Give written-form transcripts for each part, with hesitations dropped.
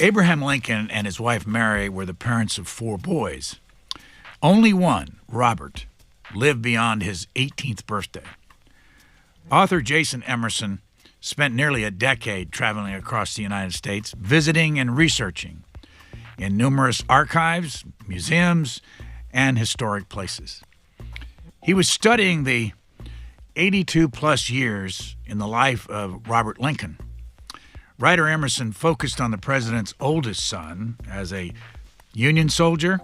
Abraham Lincoln and his wife Mary were the parents of 4 boys. Only one, Robert, lived beyond his 18th birthday. Author Jason Emerson spent nearly a decade traveling across the United States, visiting and researching in numerous archives, museums, and historic places. He was studying the 82-plus years in the life of Robert Lincoln. Writer Emerson focused on the president's oldest son as a Union soldier,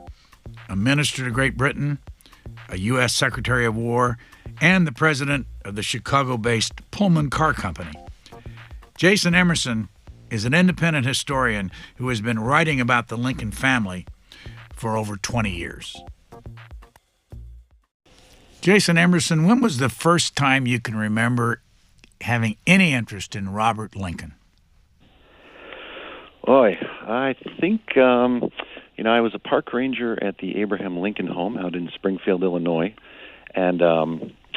a minister to Great Britain, a U.S. Secretary of War, and the president of the Chicago-based Pullman Car Company. Jason Emerson is an independent historian who has been writing about the Lincoln family for over 20 years. Jason Emerson, when was the first time you can remember having any interest in Robert Lincoln? Boy, I think, I was a park ranger at the Abraham Lincoln home out in Springfield, Illinois, and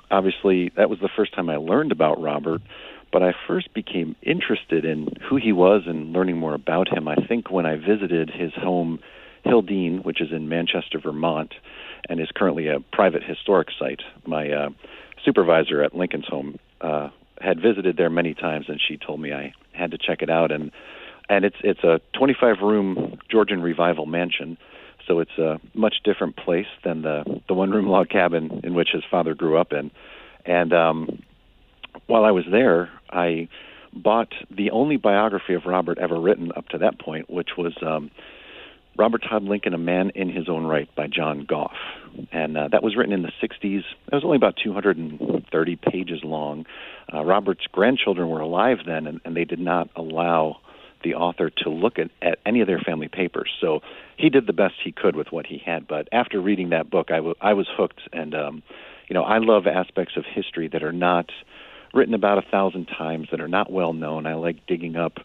obviously that was the first time I learned about Robert, but I first became interested in who he was and learning more about him, I think, when I visited his home, Hildene, which is in Manchester, Vermont, and is currently a private historic site. My supervisor at Lincoln's home had visited there many times, and she told me I had to check it out, and it's a 25-room Georgian Revival mansion, so it's a much different place than the one-room log cabin in which his father grew up in. And while I was there, I bought the only biography of Robert ever written up to that point, which was Robert Todd Lincoln, A Man in His Own Right by John Goff. And that was written in the 60s. It was only about 230 pages long. Robert's grandchildren were alive then, and they did not allow the author to look at any of their family papers. So he did the best he could with what he had. But after reading that book, I was hooked. And, I love aspects of history that are not written about 1,000 times, that are not well known. I like digging up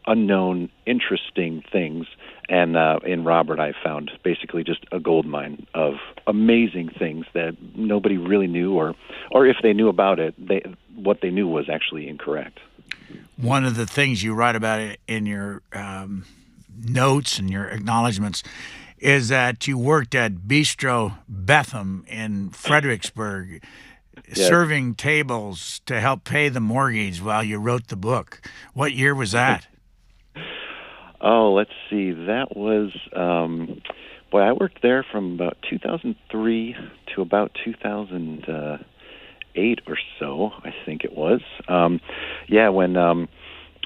unknown, interesting things. And in Robert, I found basically just a gold mine of amazing things that nobody really knew, or if they knew about it, what they knew was actually incorrect. One of the things you write about it in your notes and your acknowledgments is that you worked at Bistro Betham in Fredericksburg, serving tables to help pay the mortgage while you wrote the book. What year was that? Oh, let's see. That was, I worked there from about 2003 to about 2008 or so, I think it was.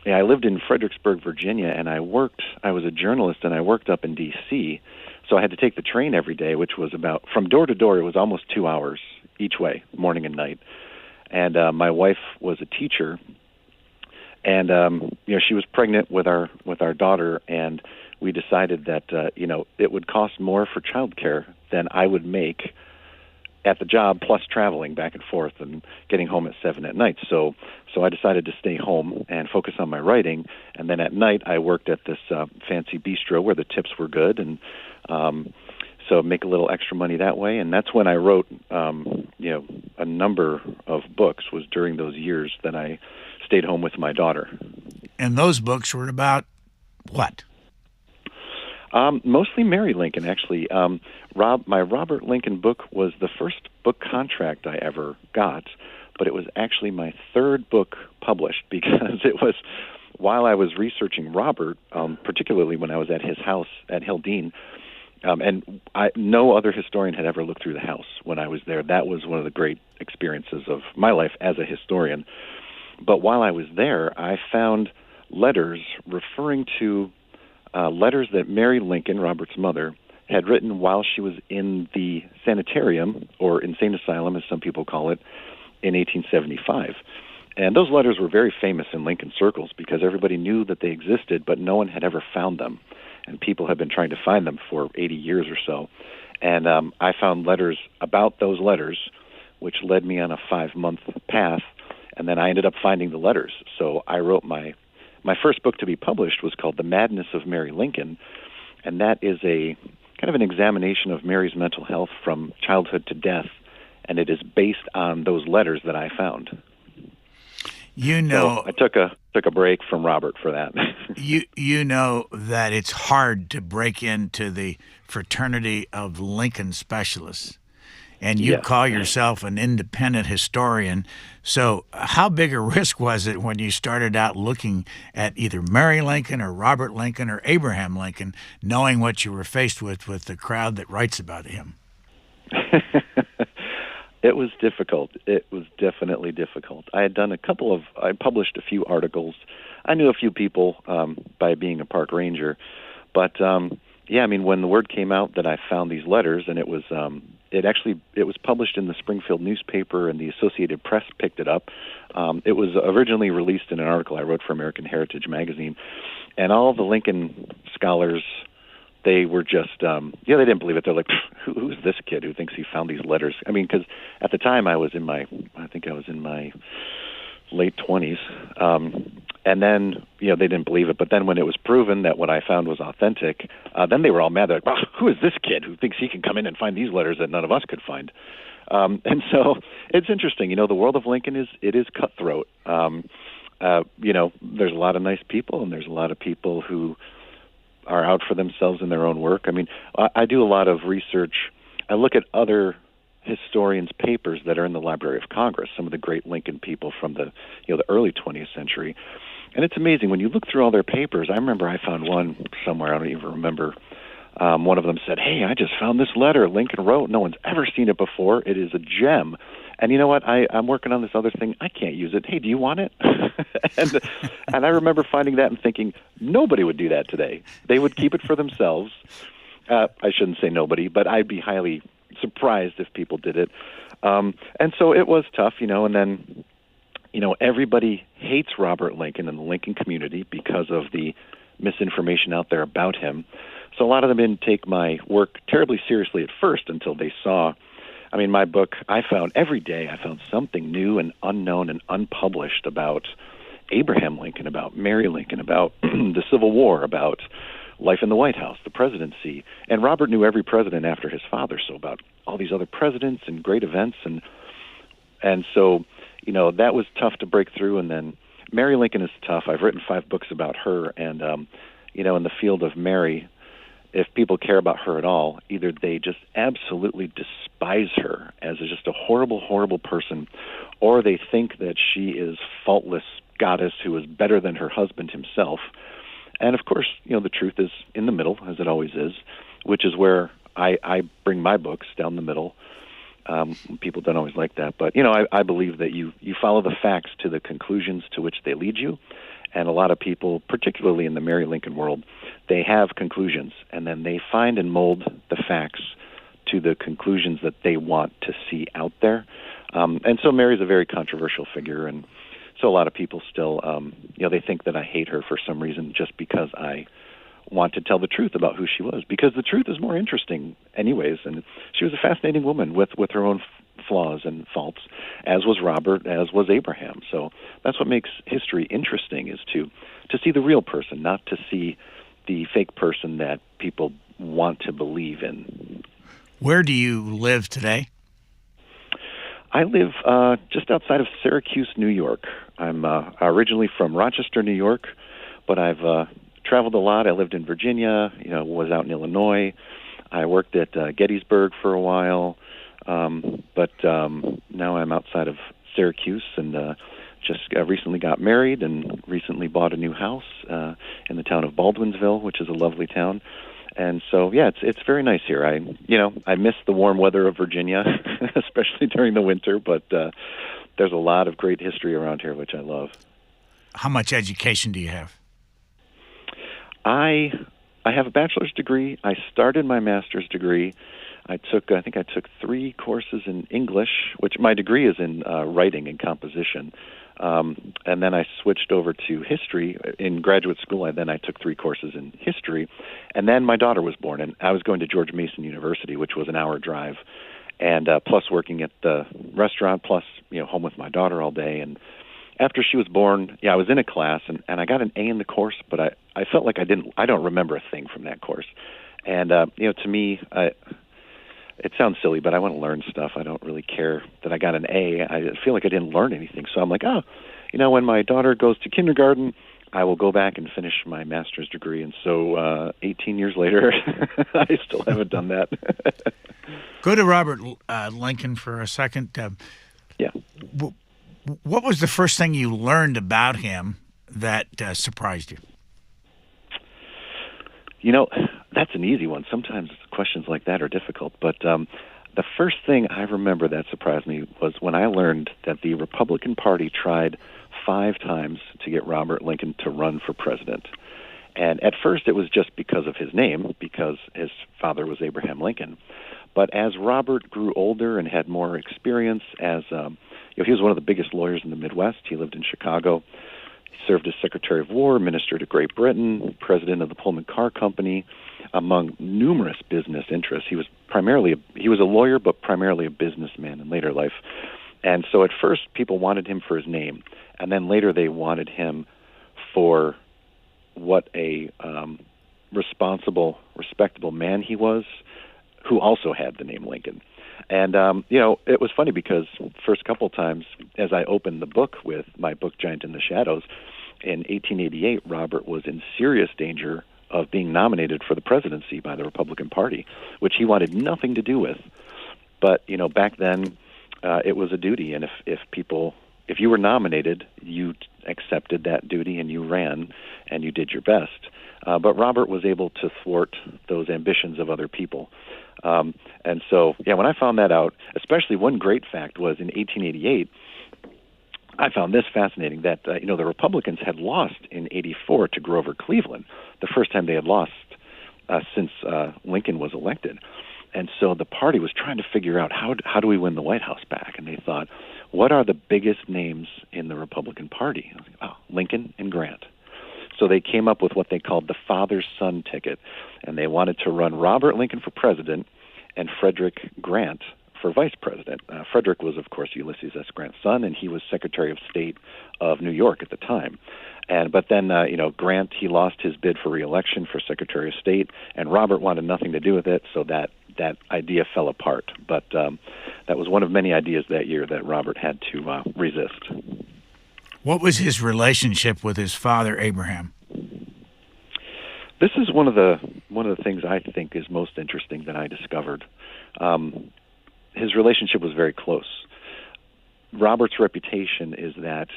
I lived in Fredericksburg, Virginia, and I was a journalist, and I worked up in D.C., so I had to take the train every day, which was about, from door to door, it was almost 2 hours each way, morning and night. And my wife was a teacher, and she was pregnant with our daughter, and we decided that it would cost more for childcare than I would make at the job, plus traveling back and forth and getting home at 7 at night. So I decided to stay home and focus on my writing. And then at night, I worked at this fancy bistro where the tips were good, and so make a little extra money that way. And that's when I wrote, a number of books. Was during those years that I stayed home with my daughter. And those books were about what? Mostly Mary Lincoln, actually. My Robert Lincoln book was the first book contract I ever got, but it was actually my third book published, because it was while I was researching Robert, particularly when I was at his house at Hildene, no other historian had ever looked through the house when I was there. That was one of the great experiences of my life as a historian. But while I was there, I found letters referring to letters that Mary Lincoln, Robert's mother, had written while she was in the sanitarium, or insane asylum, as some people call it, in 1875. And those letters were very famous in Lincoln circles because everybody knew that they existed, but no one had ever found them. And people had been trying to find them for 80 years or so. And I found letters about those letters, which led me on a 5-month path, and then I ended up finding the letters. So I wrote my first book to be published was called The Madness of Mary Lincoln, and that is a kind of an examination of Mary's mental health from childhood to death, and it is based on those letters that I found. You So know, I took a break from Robert for that. you know that it's hard to break into the fraternity of Lincoln specialists, and you Yes. call yourself an independent historian. So, how big a risk was it when you started out looking at either Mary Lincoln or Robert Lincoln or Abraham Lincoln, knowing what you were faced with the crowd that writes about him? It was difficult. It was definitely difficult. I published a few articles. I knew a few people by being a park ranger, but yeah, I mean, when the word came out that I found these letters, and it was published in the Springfield newspaper, and the Associated Press picked it up. It was originally released in an article I wrote for American Heritage magazine, and all the Lincoln scholars, they were just, they didn't believe it. They're like, who's this kid who thinks he found these letters? I mean, because at the time I was in my late 20s. And then, they didn't believe it. But then when it was proven that what I found was authentic, then they were all mad. They're like, well, who is this kid who thinks he can come in and find these letters that none of us could find? And so it's interesting. The world of Lincoln is cutthroat. There's a lot of nice people, and there's a lot of people who are out for themselves in their own work. I mean, I do a lot of research. I look at other historians' papers that are in the Library of Congress, some of the great Lincoln people from the early 20th century. And it's amazing when you look through all their papers. I remember I found one somewhere, I don't even remember. One of them said, "Hey, I just found this letter Lincoln wrote. No one's ever seen it before. It is a gem. And you know what? I'm working on this other thing. I can't use it. Hey, do you want it?" and I remember finding that and thinking, nobody would do that today. They would keep it for themselves. I shouldn't say nobody, but I'd be highly surprised if people did it. And so it was tough, and then, everybody hates Robert Lincoln in the Lincoln community because of the misinformation out there about him. So a lot of them didn't take my work terribly seriously at first until they saw, my book, every day I found something new and unknown and unpublished about Abraham Lincoln, about Mary Lincoln, about the Civil War, about life in the White House, the presidency. And Robert knew every president after his father, so about all these other presidents and great events. And so, that was tough to break through. And then Mary Lincoln is tough. I've written 5 books about her. And, in the field of Mary, if people care about her at all, either they just absolutely despise her as just a horrible, horrible person, or they think that she is faultless goddess who is better than her husband himself. And of course, the truth is in the middle, as it always is, which is where I bring my books down the middle. People don't always like that, but I believe that you follow the facts to the conclusions to which they lead you. And a lot of people, particularly in the Mary Lincoln world, they have conclusions, and then they find and mold the facts to the conclusions that they want to see out there. And so Mary's a very controversial figure, and so a lot of people still, they think that I hate her for some reason just because I want to tell the truth about who she was, because the truth is more interesting anyways. And she was a fascinating woman with her own flaws and faults, as was Robert, as was Abraham. So that's what makes history interesting, is to see the real person, not to see the fake person that people want to believe in. Where do you live today? I live just outside of Syracuse, New York. I'm originally from Rochester, New York, but I've traveled a lot. I lived in Virginia, was out in Illinois. I worked at Gettysburg for a while, but now I'm outside of Syracuse, and just recently got married and recently bought a new house in the town of Baldwinsville, which is a lovely town. And so, yeah, it's very nice here. I miss the warm weather of Virginia, especially during the winter, but there's a lot of great history around here, which I love. How much education do you have? I have a bachelor's degree. I started my master's degree. I think I took 3 courses in English, which my degree is in writing and composition. And then I switched over to history in graduate school. And then I took 3 courses in history. And then my daughter was born, and I was going to George Mason University, which was an hour drive, and plus working at the restaurant, plus home with my daughter all day. And after she was born, I was in a class, and I got an A in the course, but I felt like I don't remember a thing from that course. And to me, it sounds silly, but I want to learn stuff. I don't really care that I got an A. I feel like I didn't learn anything. So I'm like, when my daughter goes to kindergarten, I will go back and finish my master's degree. And so 18 years later, I still haven't done that. Go to Robert Lincoln for a second. Yeah. What was the first thing you learned about him that surprised you? That's an easy one. Sometimes questions like that are difficult. But the first thing I remember that surprised me was when I learned that the Republican Party tried 5 times to get Robert Lincoln to run for president. And at first it was just because of his name, because his father was Abraham Lincoln. But as Robert grew older and had more experience he was one of the biggest lawyers in the Midwest. He lived in Chicago. He served as Secretary of War, Minister to Great Britain, President of the Pullman Car Company, among numerous business interests. He was a lawyer, but primarily a businessman in later life. And so at first people wanted him for his name, and then later they wanted him for what a responsible, respectable man he was, who also had the name Lincoln. And, it was funny because first couple times as I opened the book with my book, Giant in the Shadows, in 1888, Robert was in serious danger of being nominated for the presidency by the Republican Party, which he wanted nothing to do with. But, back then, it was a duty. And if you were nominated, you accepted that duty and you ran and you did your best. But Robert was able to thwart those ambitions of other people. And so, when I found that out, especially one great fact was in 1888, I found this fascinating that, the Republicans had lost in 84 to Grover Cleveland, the first time they had lost since Lincoln was elected. And so the party was trying to figure out how do we win the White House back? And they thought, what are the biggest names in the Republican Party? I was like, Lincoln and Grant. So they came up with what they called the father-son ticket, and they wanted to run Robert Lincoln for president and Frederick Grant for vice president. Frederick was, of course, Ulysses S. Grant's son, and he was Secretary of State of New York at the time. But then, Grant, he lost his bid for re-election for Secretary of State, and Robert wanted nothing to do with it, so that idea fell apart. But that was one of many ideas that year that Robert had to resist. What was his relationship with his father, Abraham? This is one of the things I think is most interesting that I discovered. His relationship was very close. Robert's reputation is that,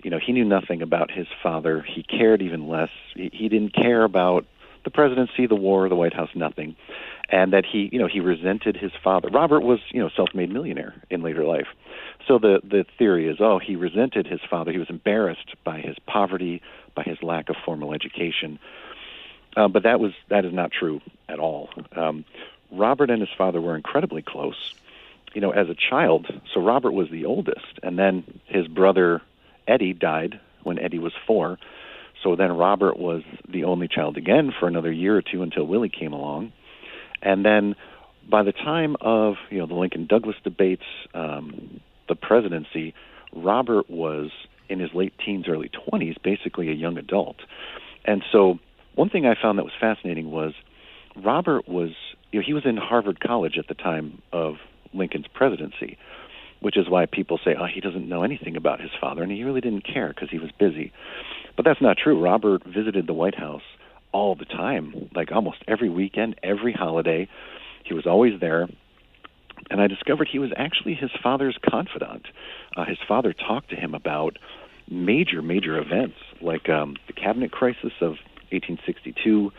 he knew nothing about his father. He cared even less. He didn't care about the presidency, the war, the White House, nothing. And that he resented his father. Robert was, self-made millionaire in later life. So the theory is, he resented his father. He was embarrassed by his poverty, by his lack of formal education. But that is not true at all. Robert and his father were incredibly close. As a child, so Robert was the oldest, and then his brother Eddie died when Eddie was 4. So then Robert was the only child again for another year or two until Willie came along. And then by the time of, the Lincoln-Douglas debates, the presidency, Robert was in his late teens, early 20s, basically a young adult. And so one thing I found that was fascinating was Robert was, he was in Harvard College at the time of Lincoln's presidency, which is why people say, he doesn't know anything about his father, and he really didn't care because he was busy. But that's not true. Robert visited the White House all the time, like almost every weekend, every holiday. He was always there. And I discovered he was actually his father's confidant. His father talked to him about major events, like the cabinet crisis of 1862,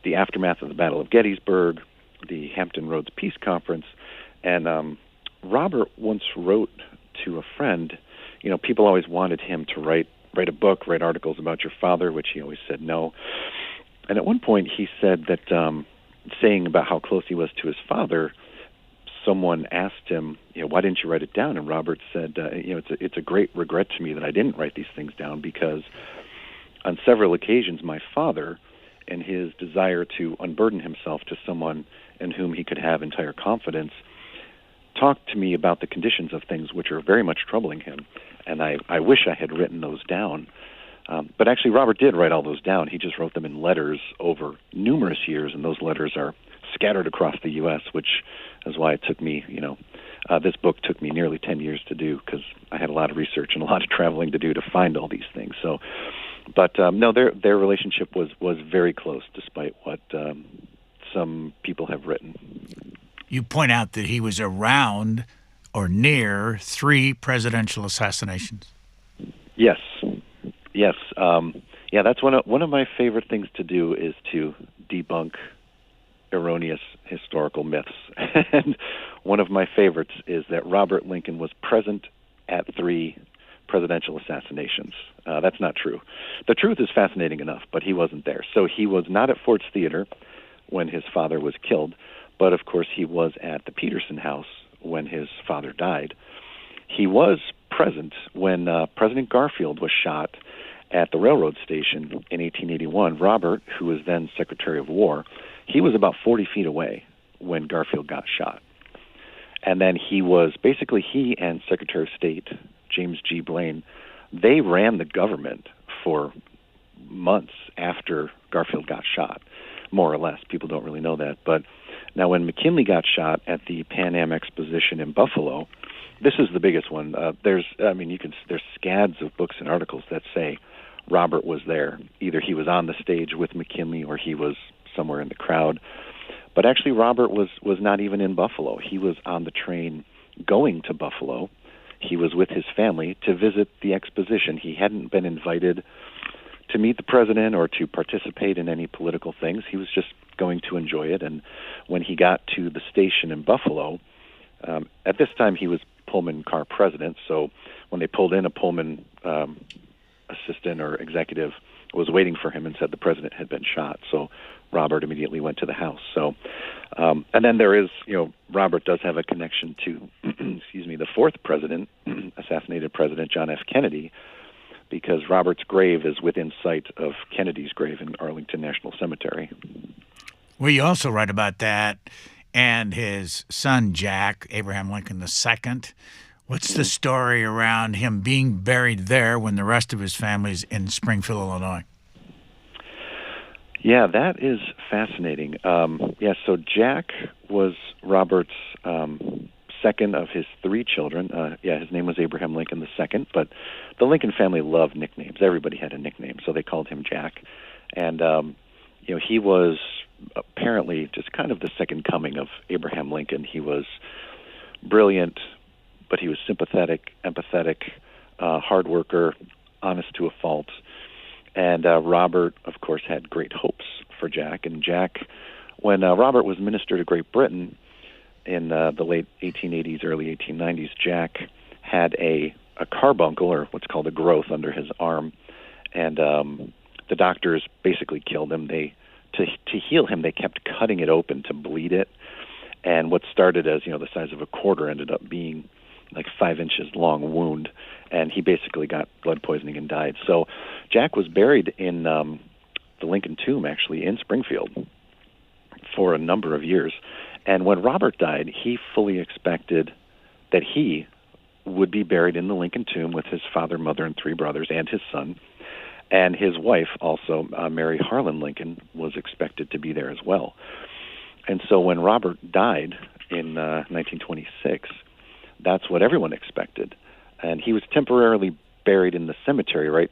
the aftermath of the Battle of Gettysburg, the Hampton Roads Peace Conference. And Robert once wrote to a friend, people always wanted him to write a book, write articles about your father, which he always said no. And at one point he said that, saying about how close he was to his father, someone asked him, why didn't you write it down? And Robert said, it's a great regret to me that I didn't write these things down, because on several occasions my father, in his desire to unburden himself to someone in whom he could have entire confidence, talked to me about the conditions of things which are very much troubling him. And I wish I had written those down. But actually, Robert did write all those down. He just wrote them in letters over numerous years, and those letters are scattered across the U.S., which is why it took me, This book took me nearly 10 years to do because I had a lot of research and a lot of traveling to do to find all these things. So, but no, their relationship was very close, despite what some people have written. You point out that he was around or near 3 presidential assassinations. Yes, yes, yeah. That's one of my favorite things to do is to debunk erroneous historical myths. And one of my favorites is that Robert Lincoln was present at 3 presidential assassinations. That's not true. The truth is fascinating enough, but he wasn't there. So he was not at Ford's Theater when his father was killed, but of course he was at the Peterson House when his father died. He was present when President Garfield was shot at the railroad station in 1881. Robert, who was then Secretary of War, he was about 40 feet away when Garfield got shot. And then he and Secretary of State James G. Blaine, they ran the government for months after Garfield got shot, more or less. People don't really know that. But now when McKinley got shot at the Pan Am Exposition in Buffalo, this is the biggest one. There's scads of books and articles that say Robert was there. Either he was on the stage with McKinley or he was somewhere in the crowd. But actually, Robert was not even in Buffalo. He was on the train going to Buffalo. He was with his family to visit the exposition. He hadn't been invited to meet the president or to participate in any political things. He was just going to enjoy it. And when he got to the station in Buffalo, at this time he was Pullman Car president, so when they pulled in, a Pullman assistant or executive was waiting for him and said the president had been shot. So Robert immediately went to the house. So, and then there is, Robert does have a connection to, the 4th president, assassinated President John F. Kennedy, because Robert's grave is within sight of Kennedy's grave in Arlington National Cemetery. Well, you also write about that and his son, Jack, Abraham Lincoln II. What's the story around him being buried there when the rest of his family's in Springfield, Illinois? Yeah, that is fascinating. So Jack was Robert's second of his 3 children. His name was Abraham Lincoln II, but the Lincoln family loved nicknames. Everybody had a nickname, so they called him Jack. And, he was apparently just kind of the second coming of Abraham Lincoln. He was brilliant, but he was sympathetic, empathetic, hard worker, honest to a fault. And Robert, of course, had great hopes for Jack. And Jack, when Robert was minister to Great Britain in the late 1880s, early 1890s, Jack had a carbuncle, or what's called a growth, under his arm. And the doctors basically killed him. To heal him, they kept cutting it open to bleed it. And what started as, the size of a quarter ended up being like 5 inches long wound, and he basically got blood poisoning and died. So Jack was buried in the Lincoln tomb, actually, in Springfield for a number of years. And when Robert died, he fully expected that he would be buried in the Lincoln tomb with his father, mother, and 3 brothers, and his son. And his wife, also, Mary Harlan Lincoln, was expected to be there as well. And so when Robert died in 1926, that's what everyone expected. And he was temporarily buried in the cemetery right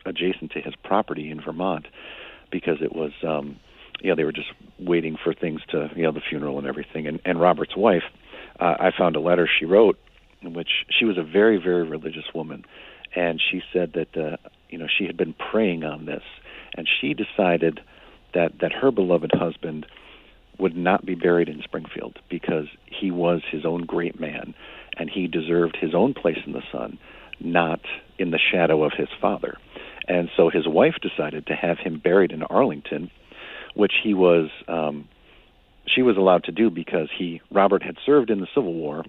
adjacent to his property in Vermont, because it was, they were just waiting for things to, the funeral and everything. And Robert's wife, I found a letter she wrote in which she was a very, very religious woman. And she said that, she had been praying on this, and she decided that her beloved husband would not be buried in Springfield because he was his own great man, and he deserved his own place in the sun, not in the shadow of his father. And so his wife decided to have him buried in Arlington, which she was allowed to do because Robert had served in the Civil War,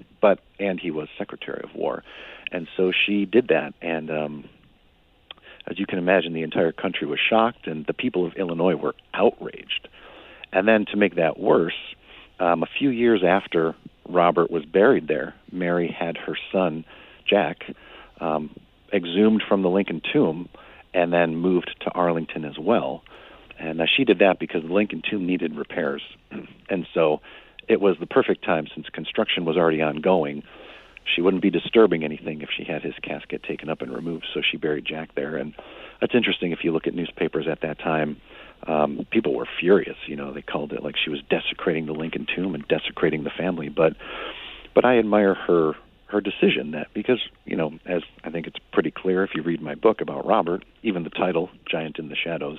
and he was Secretary of War. And so she did that, and as you can imagine, the entire country was shocked, and the people of Illinois were outraged. And then to make that worse, a few years after Robert was buried there, Mary had her son, Jack, exhumed from the Lincoln tomb and then moved to Arlington as well. And she did that because the Lincoln tomb needed repairs. And so it was the perfect time since construction was already ongoing. She wouldn't be disturbing anything if she had his casket taken up and removed, so she buried Jack there. And that's interesting. If you look at newspapers at that time, people were furious. They called it like she was desecrating the Lincoln tomb and desecrating the family. But I admire her decision, that because, as I think it's pretty clear if you read my book about Robert, even the title, Giant in the Shadows,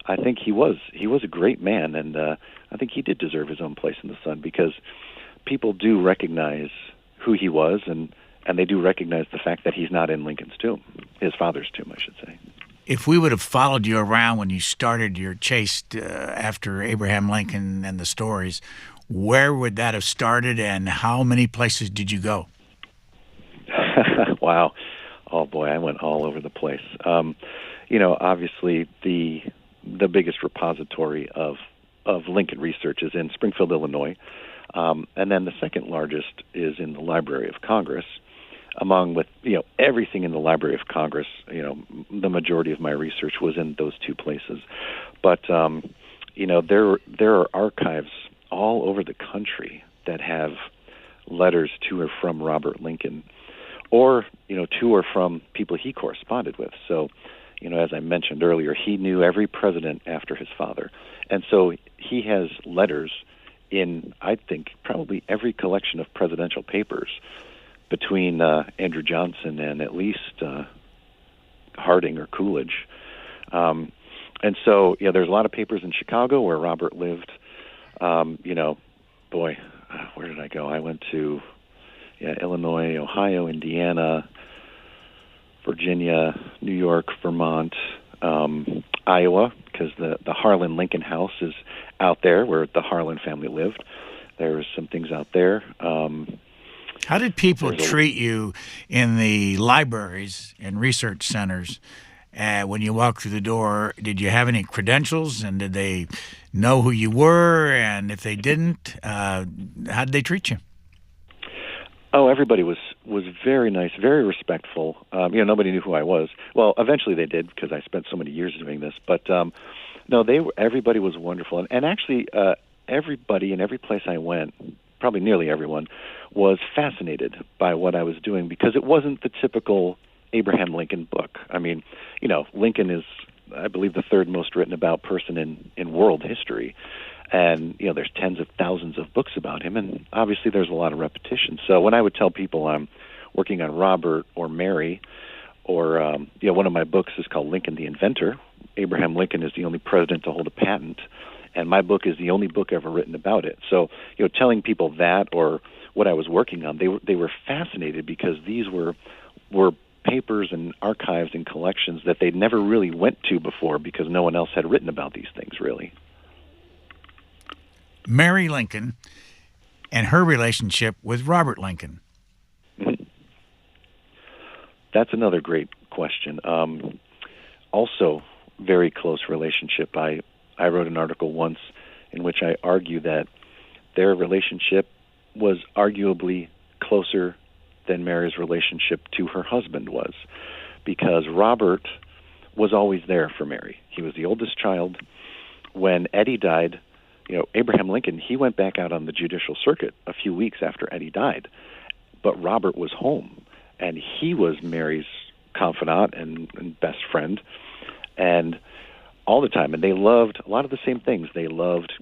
I think he was a great man, and I think he did deserve his own place in the sun, because people do recognize who he was, and they do recognize the fact that he's not in Lincoln's tomb, his father's tomb, I should say. If we would have followed you around when you started your chase after Abraham Lincoln and the stories, where would that have started, and how many places did you go? Wow. Oh, boy, I went all over the place. Obviously, the biggest repository of Lincoln research is in Springfield, Illinois. And then the second largest is in the Library of Congress. With everything in the Library of Congress, the majority of my research was in those two places. But there are archives all over the country that have letters to or from Robert Lincoln, or to or from people he corresponded with. So, as I mentioned earlier, he knew every president after his father, and so he has letters in, I think, probably every collection of presidential papers between Andrew Johnson and at least Harding or Coolidge. And so, there's a lot of papers in Chicago where Robert lived. Where did I go? I went to Illinois, Ohio, Indiana, Virginia, New York, Vermont, Iowa, because the Harlan Lincoln House is out there where the Harlan family lived. There's some things out there. How did people treat you in the libraries and research centers when you walked through the door? Did you have any credentials, and did they know who you were? And if they didn't, how did they treat you? Oh, everybody was very nice, very respectful. Nobody knew who I was. Well, eventually they did, because I spent so many years doing this. But no, everybody was wonderful, and actually everybody in every place I went, probably nearly everyone, was fascinated by what I was doing, because it wasn't the typical Abraham Lincoln book. I mean, Lincoln is, I believe, the third most written about person in world history. And, there's tens of thousands of books about him, and obviously there's a lot of repetition. So when I would tell people I'm working on Robert or Mary, or, one of my books is called Lincoln the Inventor. Abraham Lincoln is the only president to hold a patent, and my book is the only book ever written about it. So, telling people that, or what I was working on, they were fascinated, because these were papers and archives and collections that they'd never really went to before, because no one else had written about these things, really. Mary Lincoln and her relationship with Robert Lincoln. Mm-hmm. That's another great question. Also, very close relationship. I wrote an article once in which I argue that their relationship was arguably closer than Mary's relationship to her husband was, because Robert was always there for Mary. He was the oldest child. When Eddie died, Abraham Lincoln, he went back out on the judicial circuit a few weeks after Eddie died, but Robert was home, and he was Mary's confidant and best friend, and all the time. And they loved a lot of the same things. They loved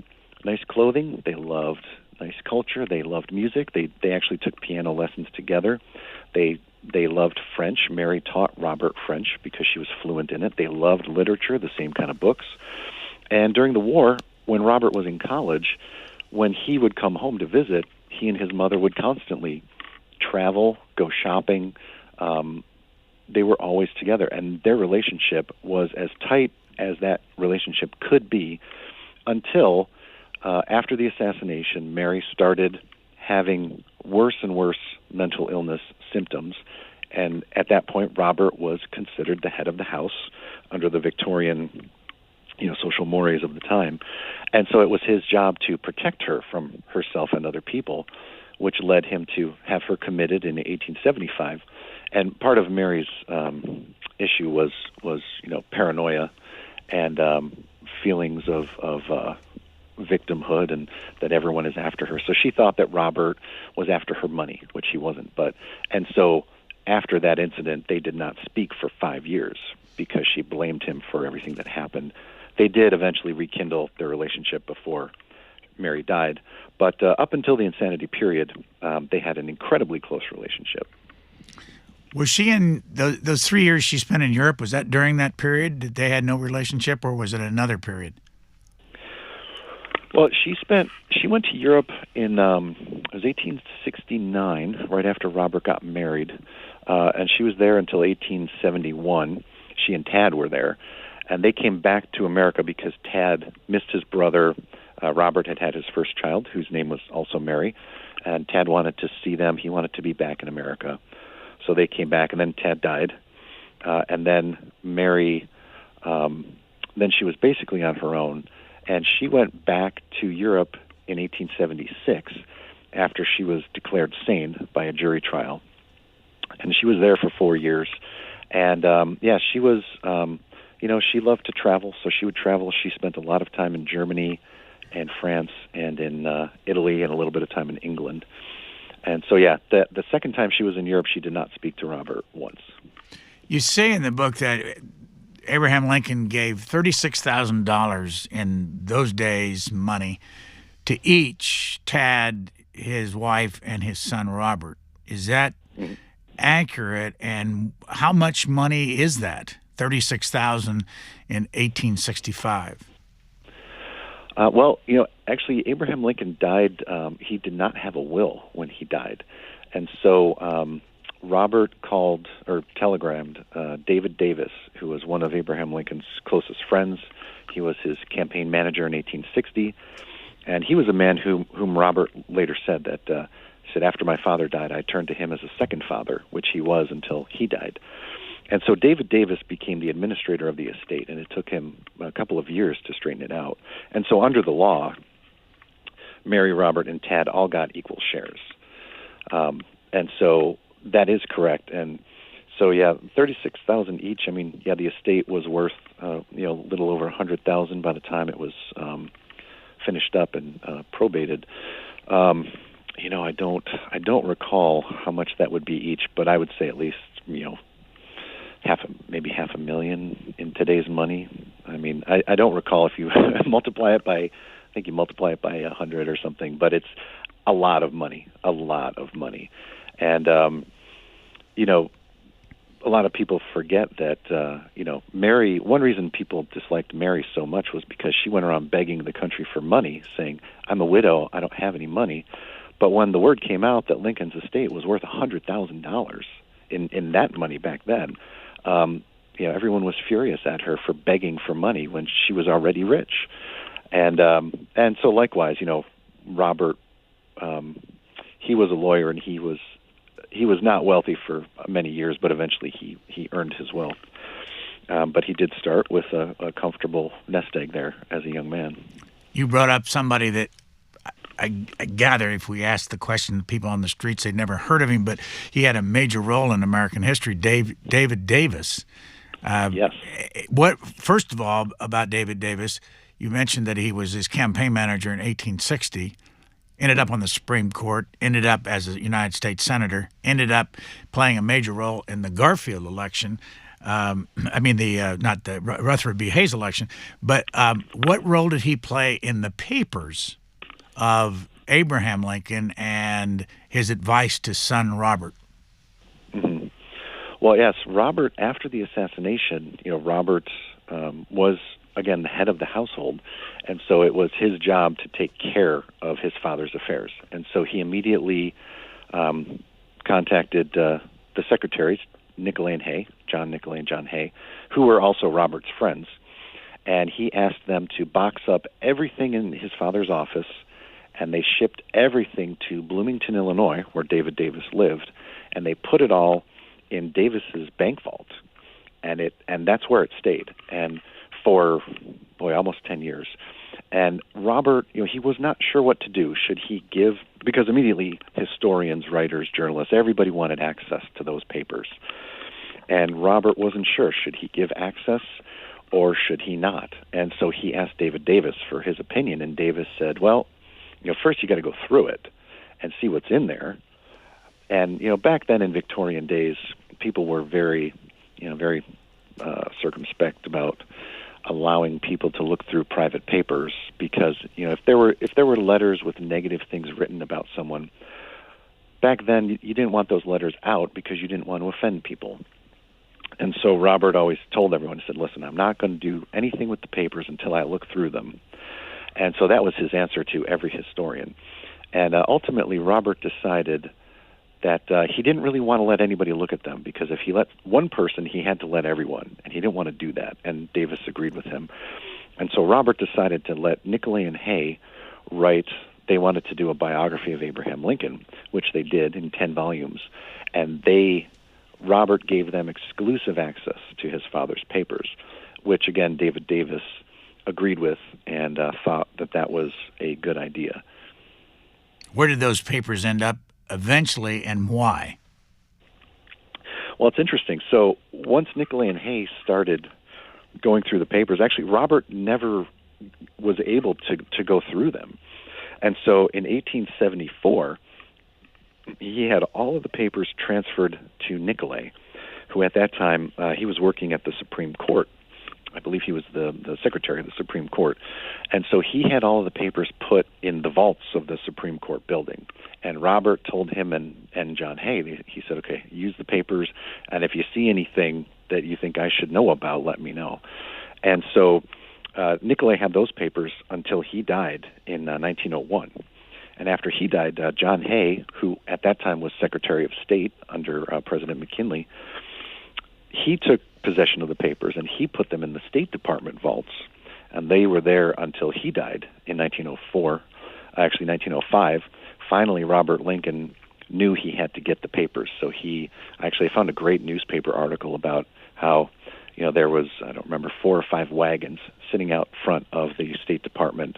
nice clothing. They loved nice culture. They loved music. They actually took piano lessons together. They loved French. Mary taught Robert French because she was fluent in it. They loved literature, the same kind of books. And during the war, when Robert was in college, when he would come home to visit, he and his mother would constantly travel, go shopping. They were always together, and their relationship was as tight as that relationship could be until after the assassination, Mary started having worse and worse mental illness symptoms. And at that point, Robert was considered the head of the house under the Victorian social mores of the time. And so it was his job to protect her from herself and other people, which led him to have her committed in 1875. And part of Mary's issue was paranoia and feelings of victimhood and that everyone is after her. So she thought that Robert was after her money, which he wasn't. And so after that incident, they did not speak for 5 years because she blamed him for everything that happened. They did eventually rekindle their relationship before Mary died, but up until the insanity period, they had an incredibly close relationship. Was she in those 3 years she spent in Europe? Was that during that period that they had no relationship, or was it another period? Well, she went to Europe in it was 1869, right after Robert got married, and she was there until 1871. She and Tad were there, and they came back to America because Tad missed his brother. Robert had his first child, whose name was also Mary, and Tad wanted to see them. He wanted to be back in America. So they came back, and then Tad died. And then Mary, then she was basically on her own, and she went back to Europe in 1876 after she was declared sane by a jury trial. And she was there for 4 years. And, she was, she loved to travel, so she would travel. She spent a lot of time in Germany and France and in Italy and a little bit of time in England. And so, the second time she was in Europe, she did not speak to Robert once. You say in the book that Abraham Lincoln gave $36,000 in those days money to each, Tad, his wife, and his son Robert. Is that accurate? And how much money is that? $36,000 in 1865. Actually, Abraham Lincoln died. He did not have a will when he died. And so Robert called or telegrammed David Davis, who was one of Abraham Lincoln's closest friends. He was his campaign manager in 1860. And he was a man whom Robert later said that, after my father died, I turned to him as a second father, which he was until he died. And so David Davis became the administrator of the estate, and it took him a couple of years to straighten it out. And so under the law, Mary, Robert, and Tad all got equal shares. And so that is correct. And so, $36,000 each. I mean, the estate was worth, a little over $100,000 by the time it was finished up and probated. I don't recall how much that would be each, but I would say at least, maybe half a million in today's money. I mean, I don't recall if you multiply it by, I think you multiply it by 100 or something, but it's a lot of money. And, a lot of people forget that, Mary, one reason people disliked Mary so much was because she went around begging the country for money, saying, I'm a widow, I don't have any money. But when the word came out that Lincoln's estate was worth $100,000 in that money back then, everyone was furious at her for begging for money when she was already rich. And so likewise, Robert, he was a lawyer, and he was not wealthy for many years, but eventually he earned his wealth. But he did start with a comfortable nest egg there as a young man. You brought up somebody that I gather if we asked the question to people on the streets, they'd never heard of him, but he had a major role in American history, David Davis. Yes. First of all, about David Davis, you mentioned that he was his campaign manager in 1860, ended up on the Supreme Court, ended up as a United States Senator, ended up playing a major role in the Garfield election. Not the Rutherford B. Hayes election, but what role did he play in the papers of Abraham Lincoln and his advice to son Robert? Mm-hmm. Well, yes, Robert, after the assassination, Robert was, again, the head of the household, and so it was his job to take care of his father's affairs. And so he immediately contacted the secretaries, John Nicolay and John Hay, who were also Robert's friends, and he asked them to box up everything in his father's office, and they shipped everything to Bloomington, Illinois, where David Davis lived, and they put it all in Davis's bank vault, and that's where it stayed, and for almost 10 years. And Robert, he was not sure what to do. Should he give, because immediately historians, writers, journalists, everybody wanted access to those papers, and Robert wasn't sure. Should he give access, or should he not? And so he asked David Davis for his opinion, and Davis said, well, first you got to go through it and see what's in there. And, back then in Victorian days, people were very circumspect about allowing people to look through private papers because, if there were letters with negative things written about someone, back then you didn't want those letters out because you didn't want to offend people. And so Robert always told everyone, he said, listen, I'm not going to do anything with the papers until I look through them. And so that was his answer to every historian. And ultimately, Robert decided that he didn't really want to let anybody look at them because if he let one person, he had to let everyone, and he didn't want to do that. And Davis agreed with him. And so Robert decided to let Nicolay and Hay write. They wanted to do a biography of Abraham Lincoln, which they did in 10 volumes. And Robert gave them exclusive access to his father's papers, which, again, David Davis agreed with and thought that was a good idea. Where did those papers end up eventually, and why? Well, it's interesting. So once Nicolay and Hay started going through the papers, actually, Robert never was able to go through them. And so in 1874, he had all of the papers transferred to Nicolay, who at that time, he was working at the Supreme Court. I believe he was the secretary of the Supreme Court. And so he had all of the papers put in the vaults of the Supreme Court building. And Robert told him and John Hay, he said, okay, use the papers, and if you see anything that you think I should know about, let me know. And so Nicolay had those papers until he died in 1901. And after he died, John Hay, who at that time was Secretary of State under President McKinley, he took possession of the papers and he put them in the State Department vaults. And they were there until he died in 1905. Finally, Robert Lincoln knew he had to get the papers. So I found a great newspaper article about how, there was, I don't remember, 4 or 5 wagons sitting out front of the State Department.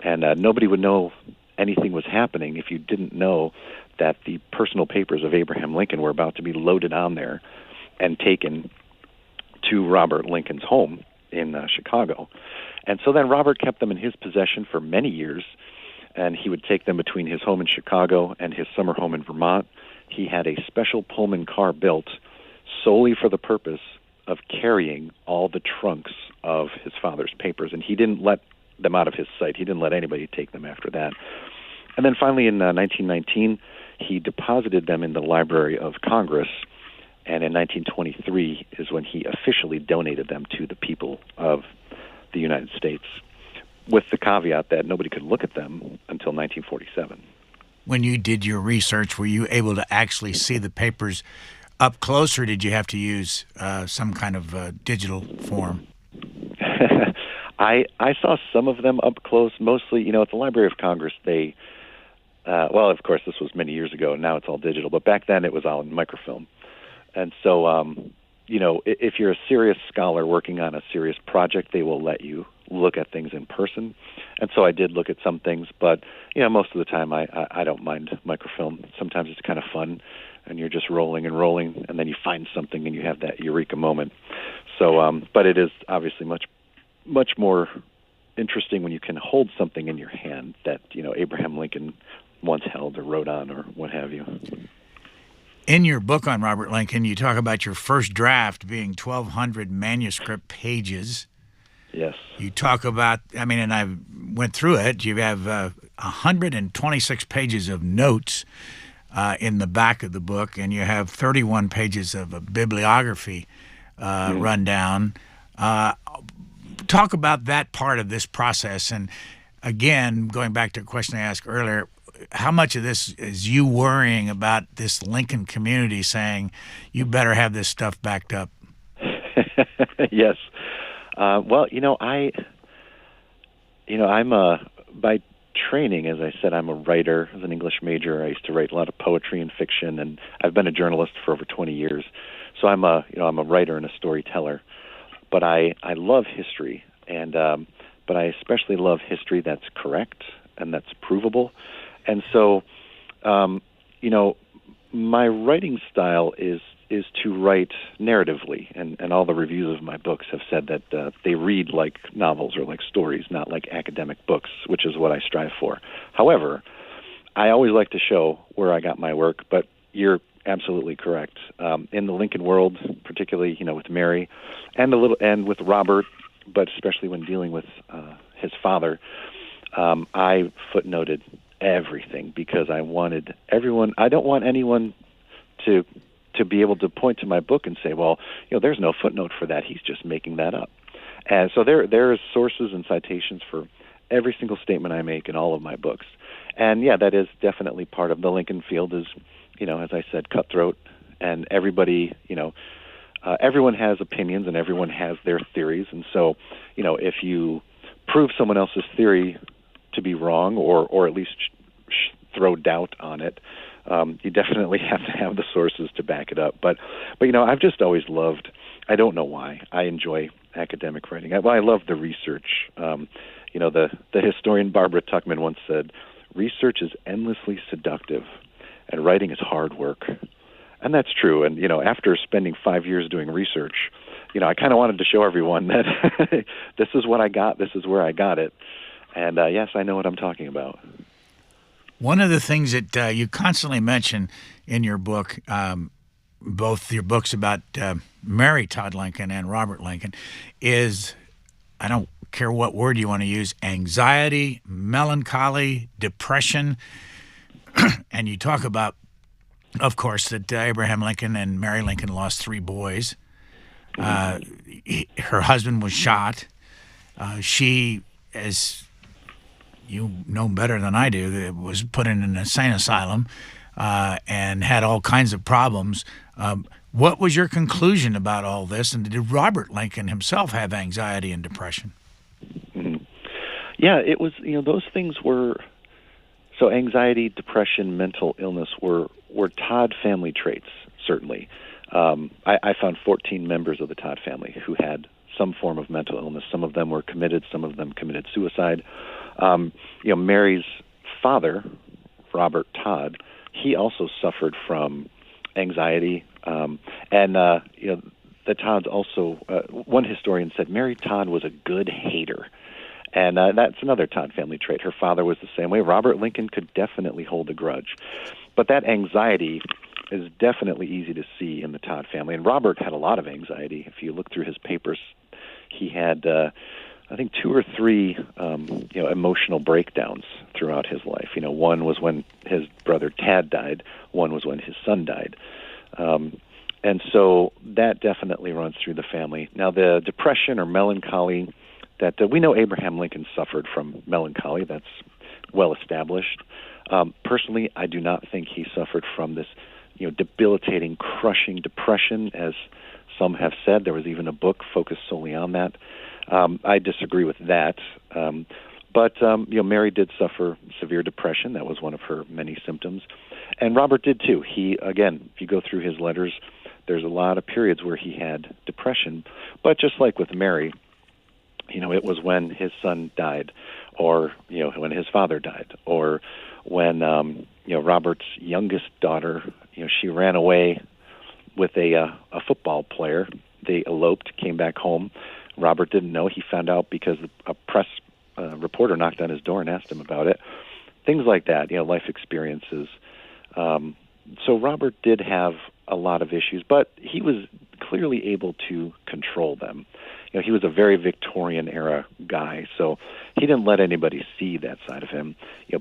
And nobody would know anything was happening if you didn't know that the personal papers of Abraham Lincoln were about to be loaded on there and taken to Robert Lincoln's home in Chicago. And so then Robert kept them in his possession for many years, and he would take them between his home in Chicago and his summer home in Vermont. He had a special Pullman car built solely for the purpose of carrying all the trunks of his father's papers, and he didn't let them out of his sight. He didn't let anybody take them after that. And then finally in 1919, he deposited them in the Library of Congress, and in 1923 is when he officially donated them to the people of the United States, with the caveat that nobody could look at them until 1947. When you did your research, were you able to actually see the papers up close, or did you have to use some kind of digital form? I saw some of them up close. Mostly, at the Library of Congress, they, of course, this was many years ago. Now it's all digital, but back then it was all in microfilm. And so, if you're a serious scholar working on a serious project, they will let you look at things in person. And so I did look at some things, but, most of the time I don't mind microfilm. Sometimes it's kind of fun, and you're just rolling, and then you find something and you have that eureka moment. So, but it is obviously much more interesting when you can hold something in your hand that, Abraham Lincoln once held or wrote on or what have you. In your book on Robert Lincoln, you talk about your first draft being 1,200 manuscript pages. Yes. You talk about, and I went through it, you have 126 pages of notes in the back of the book, and you have 31 pages of a bibliography rundown. Talk about that part of this process. And again, going back to a question I asked earlier, how much of this is you worrying about this Lincoln community saying, you better have this stuff backed up? Yes. I'm by training, as I said, I'm a writer. As an English major, I used to write a lot of poetry and fiction, and I've been a journalist for over 20 years. So I'm a writer and a storyteller. But I love history, and but I especially love history that's correct and that's provable. And so, my writing style is is to write narratively, and all the reviews of my books have said that they read like novels or like stories, not like academic books, which is what I strive for. However, I always like to show where I got my work, but you're absolutely correct. In the Lincoln world, particularly, with Mary, and with Robert, but especially when dealing with his father, I footnoted everything because I wanted everyone. I don't want anyone to be able to point to my book and say, well, there's no footnote for that. He's just making that up. And so there is sources and citations for every single statement I make in all of my books. And yeah, that is definitely part of the Lincoln field is, as I said, cutthroat, and everybody, everyone has opinions and everyone has their theories. And so, if you prove someone else's theory to be wrong, or at least throw doubt on it, you definitely have to have the sources to back it up. But I've just always loved. I don't know why. I enjoy academic writing. I love the research. The historian Barbara Tuchman once said, "Research is endlessly seductive, and writing is hard work." And that's true. And after spending 5 years doing research, I kind of wanted to show everyone that this is what I got. This is where I got it. And yes, I know what I'm talking about. One of the things that you constantly mention in your book, both your books about Mary Todd Lincoln and Robert Lincoln, is, I don't care what word you want to use, anxiety, melancholy, depression. And you talk about, of course, that Abraham Lincoln and Mary Lincoln lost 3 boys. Her husband was shot. She, as you know better than I do, was put in an insane asylum and had all kinds of problems. What was your conclusion about all this? And did Robert Lincoln himself have anxiety and depression? Mm-hmm. Yeah, it was, those things were, so anxiety, depression, mental illness were Todd family traits, certainly. I found 14 members of the Todd family who had some form of mental illness. Some of them were committed, some of them committed suicide. Mary's father, Robert Todd, he also suffered from anxiety. The Todds also, one historian said Mary Todd was a good hater. And that's another Todd family trait. Her father was the same way. Robert Lincoln could definitely hold a grudge. But that anxiety is definitely easy to see in the Todd family. And Robert had a lot of anxiety. If you look through his papers, he had, I think, 2 or 3, emotional breakdowns throughout his life. One was when his brother Tad died. One was when his son died. And so that definitely runs through the family. Now, the depression or melancholy, that we know Abraham Lincoln suffered from melancholy. That's well established. Personally, I do not think he suffered from this, debilitating, crushing depression, as some have said. There was even a book focused solely on that. I disagree with that. But Mary did suffer severe depression. That was one of her many symptoms. And Robert did too. He, again, if you go through his letters, there's a lot of periods where he had depression. But just like with Mary, it was when his son died, or, when his father died, or when, Robert's youngest daughter, she ran away with a football player. They eloped, came back home. Robert didn't know. He found out because a press reporter knocked on his door and asked him about it. Things like that, life experiences. So Robert did have a lot of issues, but he was clearly able to control them. He was a very Victorian-era guy, so he didn't let anybody see that side of him.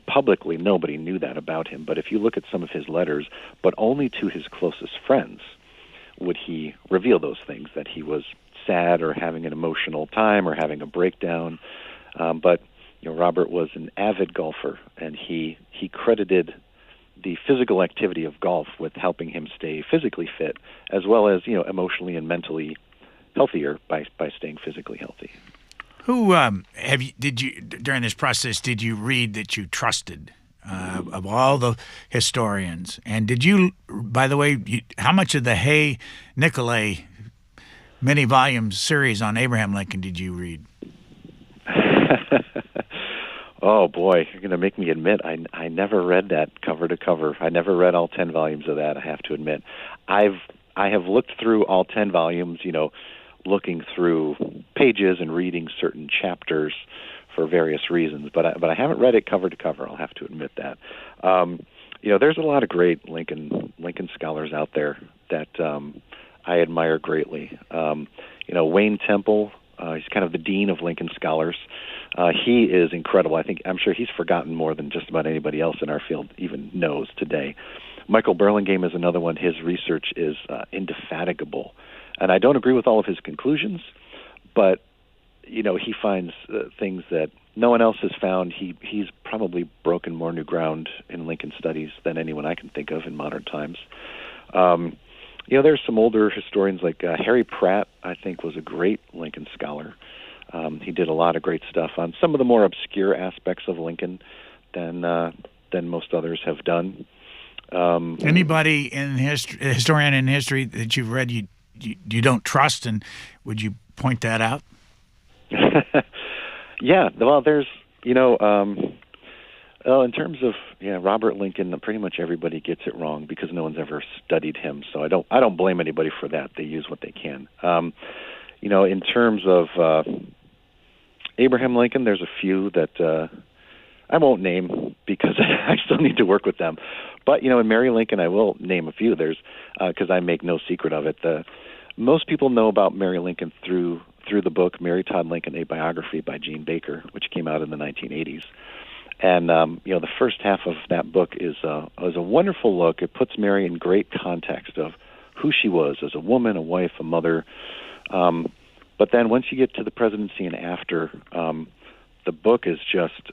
Publicly, nobody knew that about him, but if you look at some of his letters, but only to his closest friends would he reveal those things, that he was sad or having an emotional time or having a breakdown. But Robert was an avid golfer, and he credited the physical activity of golf with helping him stay physically fit, as well as emotionally and mentally healthier by staying physically healthy. Who did you during this process did you read that you trusted of all the historians? And did you, by the way, how much of the Hay Nicolay many volume series on Abraham Lincoln did you read? Oh boy, you're going to make me admit I never read that cover to cover. I never read all 10 volumes of that, I have to admit. I I have looked through all 10 volumes, looking through pages and reading certain chapters for various reasons, but I haven't read it cover to cover. I'll have to admit that. There's a lot of great Lincoln scholars out there that I admire greatly. Wayne Temple, he's kind of the dean of Lincoln scholars. He is incredible. I'm sure he's forgotten more than just about anybody else in our field even knows today. Michael Burlingame is another one. His research is indefatigable. And I don't agree with all of his conclusions, but, he finds things that no one else has found. He's probably broken more new ground in Lincoln studies than anyone I can think of in modern times. There's some older historians like Harry Pratt, I think, was a great Lincoln scholar. He did a lot of great stuff on some of the more obscure aspects of Lincoln than most others have done. Anybody in history, a historian in history that you've read you don't trust, and would you point that out? Yeah, well, there's, in terms of Robert Lincoln, pretty much everybody gets it wrong because no one's ever studied him. So I don't blame anybody for that. They use what they can. In terms of Abraham Lincoln, there's a few that I won't name because I still need to work with them. But in Mary Lincoln, I will name a few. There's because I make no secret of it. Most people know about Mary Lincoln through the book Mary Todd Lincoln: A Biography by Gene Baker, which came out in the 1980s. And the first half of that book is a wonderful look. It puts Mary in great context of who she was as a woman, a wife, a mother. But then once you get to the presidency and after, the book is just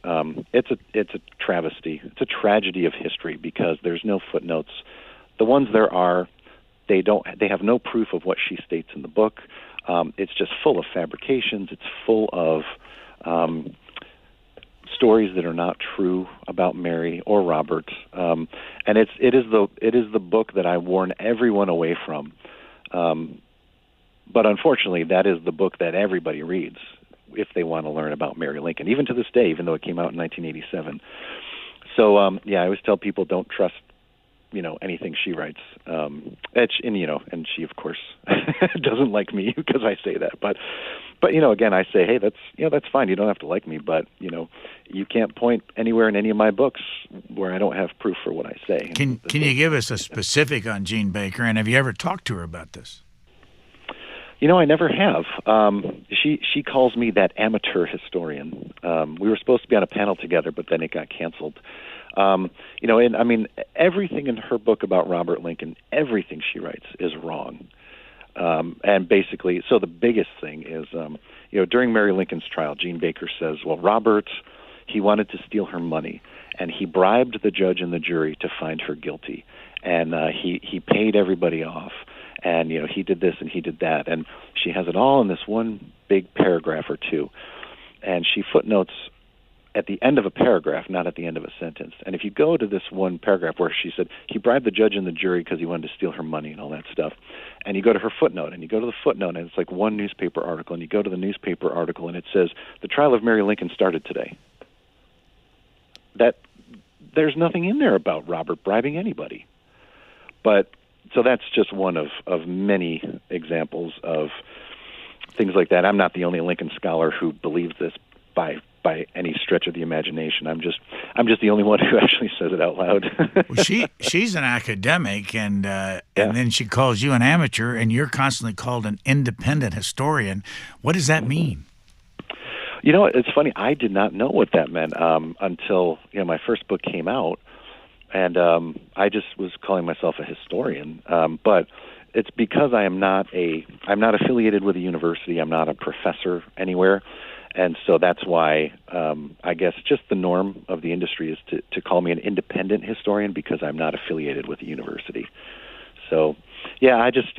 it's a travesty. It's a tragedy of history because there's no footnotes. The ones there are, they have no proof of what she states in the book. It's just full of fabrications. It's full of stories that are not true about Mary or Robert, and it is the book that I warn everyone away from. But unfortunately, that is the book that everybody reads if they want to learn about Mary Lincoln, even to this day, even though it came out in 1987. So I always tell people don't trust anything she writes. And she of course doesn't like me because I say that. But again, I say, hey, that's fine. You don't have to like me, but you can't point anywhere in any of my books where I don't have proof for what I say. Can you give us a specific on Gene Baker, and have you ever talked to her about this? I never have. She calls me that amateur historian. We were supposed to be on a panel together, but then it got canceled. And I mean, everything in her book about Robert Lincoln, everything she writes is wrong. And basically, so the biggest thing is, during Mary Lincoln's trial, Gene Baker says, well, Robert, he wanted to steal her money, and he bribed the judge and the jury to find her guilty. And he paid everybody off. And, he did this and he did that. And she has it all in this one big paragraph or two. And she footnotes at the end of a paragraph, not at the end of a sentence. And if you go to this one paragraph where she said he bribed the judge and the jury because he wanted to steal her money and all that stuff, and you go to her footnote, and you go to the footnote, and it's like one newspaper article, and you go to the newspaper article, and it says, the trial of Mary Lincoln started today. There's nothing in there about Robert bribing anybody. But so that's just one of many examples of things like that. I'm not the only Lincoln scholar who believes this by any stretch of the imagination. I'm just the only one who actually says it out loud. Well, she's an academic, and then she calls you an amateur, and you're constantly called an independent historian. What does that mean? It's funny. I did not know what that meant until my first book came out. And I just was calling myself a historian, but it's because I'm not affiliated with a university. I'm not a professor anywhere, and so that's why I guess just the norm of the industry is to call me an independent historian because I'm not affiliated with a university. So, yeah, I just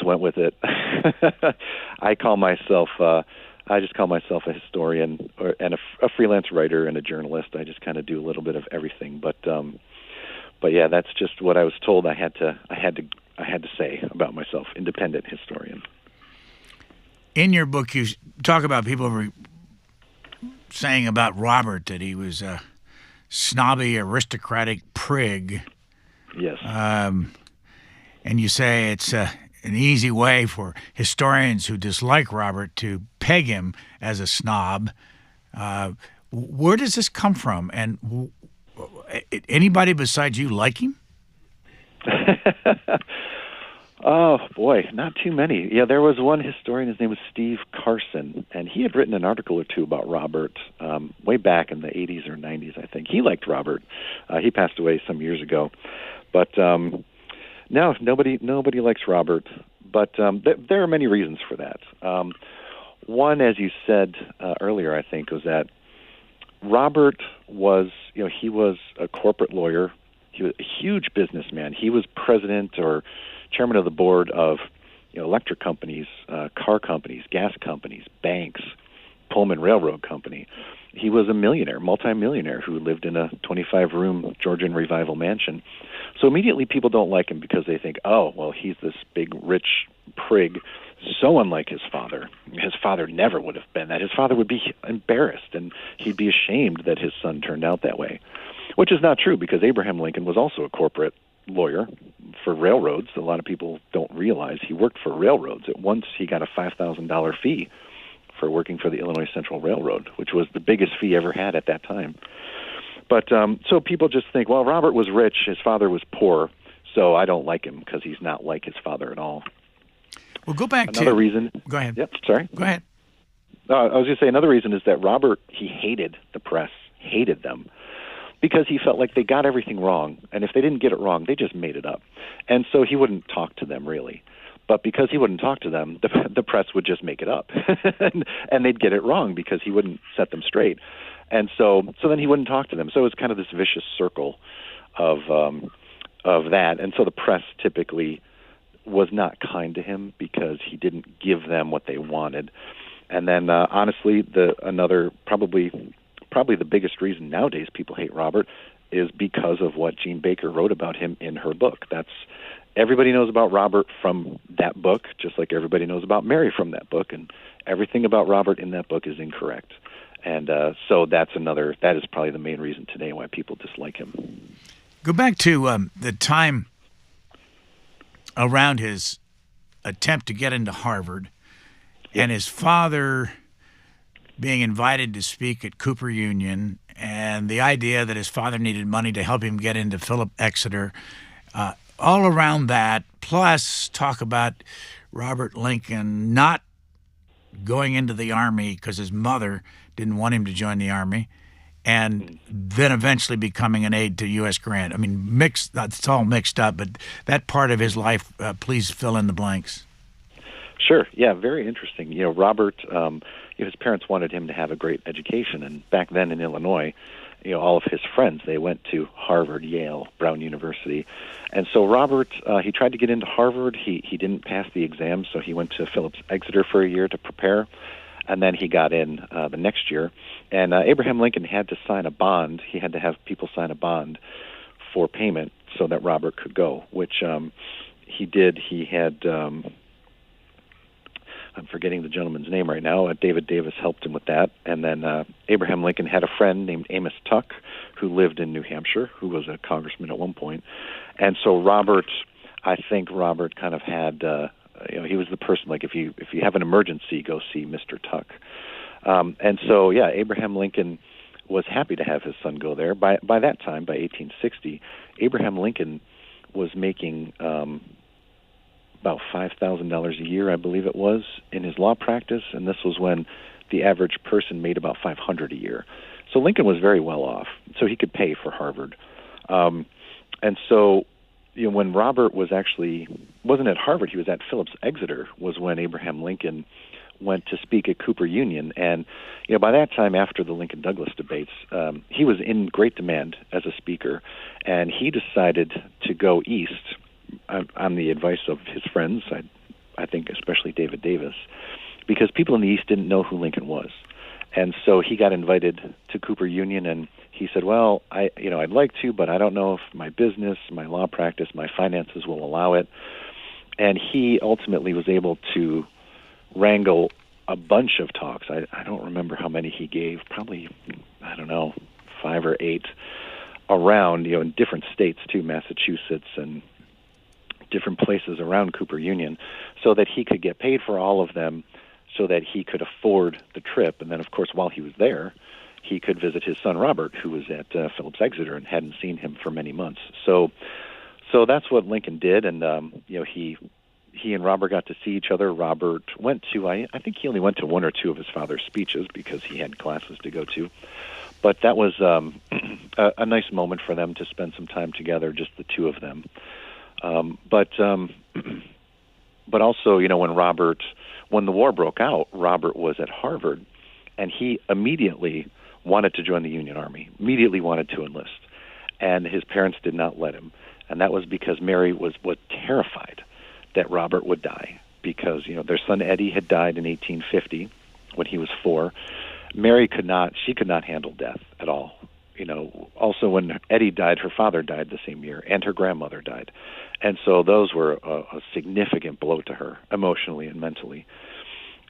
went with it. I call myself. I just call myself a historian and a freelance writer and a journalist. I just kind of do a little bit of everything, But yeah, that's just what I was told I had to say about myself, independent historian. In your book, you talk about people saying about Robert that he was a snobby, aristocratic prig. Yes. and you say it's an easy way for historians who dislike Robert to peg him as a snob. Where does this come from? And anybody besides you like him? Oh, boy, not too many. Yeah, there was one historian, his name was Steve Carson, and he had written an article or two about Robert way back in the 80s or 90s, I think. He liked Robert. He passed away some years ago. But no, nobody likes Robert. But there are many reasons for that. One, as you said earlier, I think, was that Robert was, he was a corporate lawyer. He was a huge businessman. He was president or chairman of the board of electric companies, car companies, gas companies, banks, Pullman Railroad Company. He was a millionaire, multimillionaire, who lived in a 25-room Georgian revival mansion. So immediately people don't like him because they think, oh, well, he's this big, rich prig, so unlike his father. His father never would have been that. His father would be embarrassed, and he'd be ashamed that his son turned out that way, which is not true because Abraham Lincoln was also a corporate lawyer for railroads. A lot of people don't realize he worked for railroads. At once, he got a $5,000 fee for working for the Illinois Central Railroad, which was the biggest fee ever had at that time. But so people just think, well, Robert was rich, his father was poor, so I don't like him because he's not like his father at all. Well, go back Another reason. Go ahead. Yep, sorry. Go ahead. I was going to say another reason is that Robert, he hated the press, hated them, because he felt like they got everything wrong, and if they didn't get it wrong, they just made it up. And so he wouldn't talk to them, really. But because he wouldn't talk to them, the press would just make it up, and they'd get it wrong because he wouldn't set them straight. And so then he wouldn't talk to them. So it was kind of this vicious circle of that. And so the press typically was not kind to him because he didn't give them what they wanted. And then, honestly, probably the biggest reason nowadays people hate Robert is because of what Jean Baker wrote about him in her book. Everybody knows about Robert from that book, just like everybody knows about Mary from that book, and everything about Robert in that book is incorrect. And so that is probably the main reason today why people dislike him. Go back to the time around his attempt to get into Harvard and his father being invited to speak at Cooper Union, and the idea that his father needed money to help him get into Philip Exeter. All around that, plus talk about Robert Lincoln not going into the Army because his mother didn't want him to join the Army, and then eventually becoming an aide to U.S. Grant. I mean, it's all mixed up, but that part of his life, please fill in the blanks. Sure. Yeah, very interesting. Robert, his parents wanted him to have a great education, and back then in Illinois, all of his friends, they went to Harvard, Yale, Brown University. And so Robert, he tried to get into Harvard. He didn't pass the exam, so he went to Phillips Exeter for a year to prepare, and then he got in the next year. And Abraham Lincoln had to sign a bond. He had to have people sign a bond for payment so that Robert could go, which he did. He had... I'm forgetting the gentleman's name right now. David Davis helped him with that. And then Abraham Lincoln had a friend named Amos Tuck who lived in New Hampshire, who was a congressman at one point. And so I think Robert kind of had, he was the person, like if you have an emergency, go see Mr. Tuck. And so, yeah, Abraham Lincoln was happy to have his son go there. By that time, by 1860, Abraham Lincoln was making... about $5,000 a year, I believe it was, in his law practice, and this was when the average person made about $500 a year. So Lincoln was very well off, so he could pay for Harvard. And so, when Robert wasn't at Harvard, he was at Phillips Exeter, was when Abraham Lincoln went to speak at Cooper Union. And, by that time, after the Lincoln-Douglas debates, he was in great demand as a speaker, and he decided to go east on the advice of his friends, I think especially David Davis, because people in the East didn't know who Lincoln was. And so he got invited to Cooper Union, and he said, well, I'd like to, but I don't know if my business, my law practice, my finances will allow it. And he ultimately was able to wrangle a bunch of talks. I don't remember how many he gave, probably, 5 or 8 around, in different states too, Massachusetts and different places around Cooper Union so that he could get paid for all of them so that he could afford the trip. And then, of course, while he was there, he could visit his son Robert, who was at Phillips Exeter and hadn't seen him for many months. So that's what Lincoln did, and he and Robert got to see each other. Robert went to, I think he only went to one or two of his father's speeches because he had classes to go to. But that was a nice moment for them to spend some time together, just the two of them. But also, when the war broke out, Robert was at Harvard, and he immediately wanted to join the Union Army, immediately wanted to enlist. And his parents did not let him. And that was because Mary was terrified that Robert would die because, their son Eddie had died in 1850 when he was 4. Mary could not handle death at all. Also when Eddie died, her father died the same year, and her grandmother died. And so those were a significant blow to her, emotionally and mentally.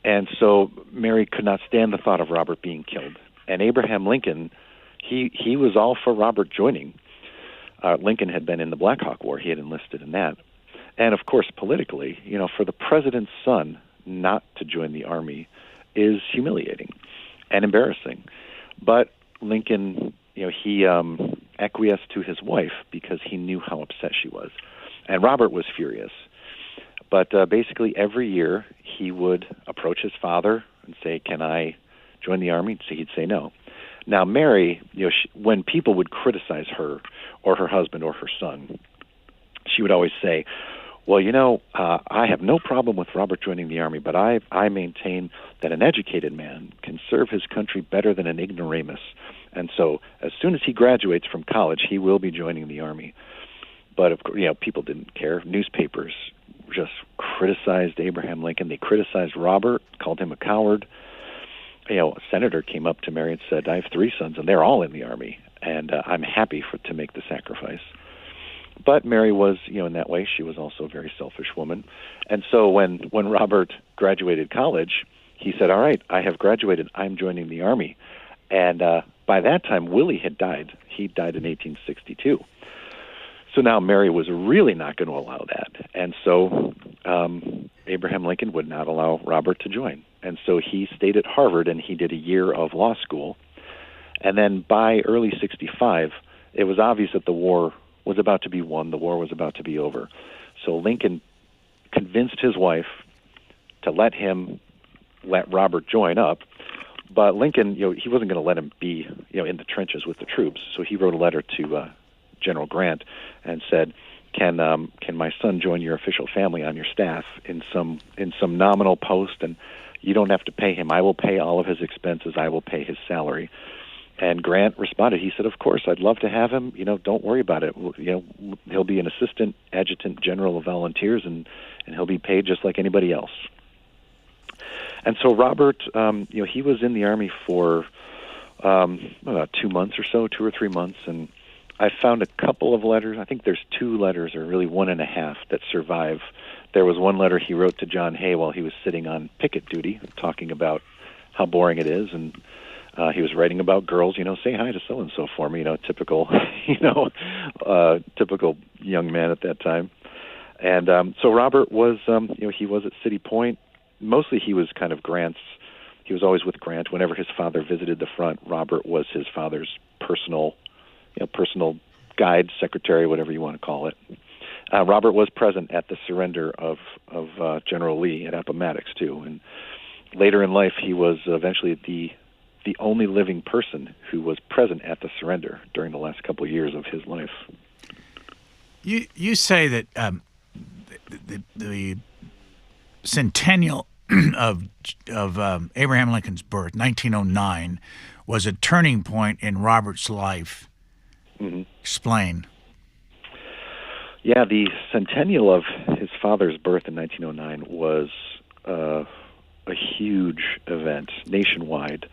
And so Mary could not stand the thought of Robert being killed. And Abraham Lincoln, he was all for Robert joining. Lincoln had been in the Black Hawk War. He had enlisted in that. And, of course, politically, for the president's son not to join the Army is humiliating and embarrassing. But Lincoln, he acquiesced to his wife because he knew how upset she was. And Robert was furious. But basically every year he would approach his father and say, "Can I join the Army?" So he'd say no. Now, Mary, when people would criticize her or her husband or her son, she would always say, "Well, I have no problem with Robert joining the Army, but I maintain that an educated man can serve his country better than an ignoramus. And so as soon as he graduates from college, he will be joining the Army." But, of course, people didn't care. Newspapers just criticized Abraham Lincoln. They criticized Robert, called him a coward. A senator came up to Mary and said, "I have 3 sons, and they're all in the Army, and I'm happy to make the sacrifice." But Mary was, in that way, she was also a very selfish woman. And so when Robert graduated college, he said, "All right, I have graduated. I'm joining the Army." And by that time, Willie had died. He died in 1862. So now Mary was really not going to allow that. And so Abraham Lincoln would not allow Robert to join. And so he stayed at Harvard, and he did a year of law school. And then by early 65, it was obvious that the war was about to be won. The war was about to be over. So Lincoln convinced his wife to let Robert join up. But Lincoln, he wasn't going to let him be, in the trenches with the troops. So he wrote a letter to General Grant and said, "Can my son join your official family on your staff in some nominal post, and you don't have to pay him. I will pay all of his expenses. I will pay his salary." And Grant responded. He said, "Of course, I'd love to have him. Don't worry about it. He'll be an assistant adjutant general of volunteers, and he'll be paid just like anybody else." And so Robert, he was in the Army for about 2 months or so, 2 or 3 months, and I found a couple of letters. I think there's 2 letters, or really 1.5, that survive. There was one letter he wrote to John Hay while he was sitting on picket duty, talking about how boring it is, and he was writing about girls. "Say hi to so and so for me." Typical, typical young man at that time. And so Robert was, he was at City Point. Mostly he was kind of Grant's. He was always with Grant. Whenever his father visited the front, Robert was his father's personal guide, secretary, whatever you want to call it. Robert was present at the surrender of General Lee at Appomattox too, and later in life he was eventually the only living person who was present at the surrender during the last couple of years of his life. You say that the centennial of Abraham Lincoln's birth, 1909, was a turning point in Robert's life. Mm-hmm. Explain. Yeah, the centennial of his father's birth in 1909 was a huge event nationwide.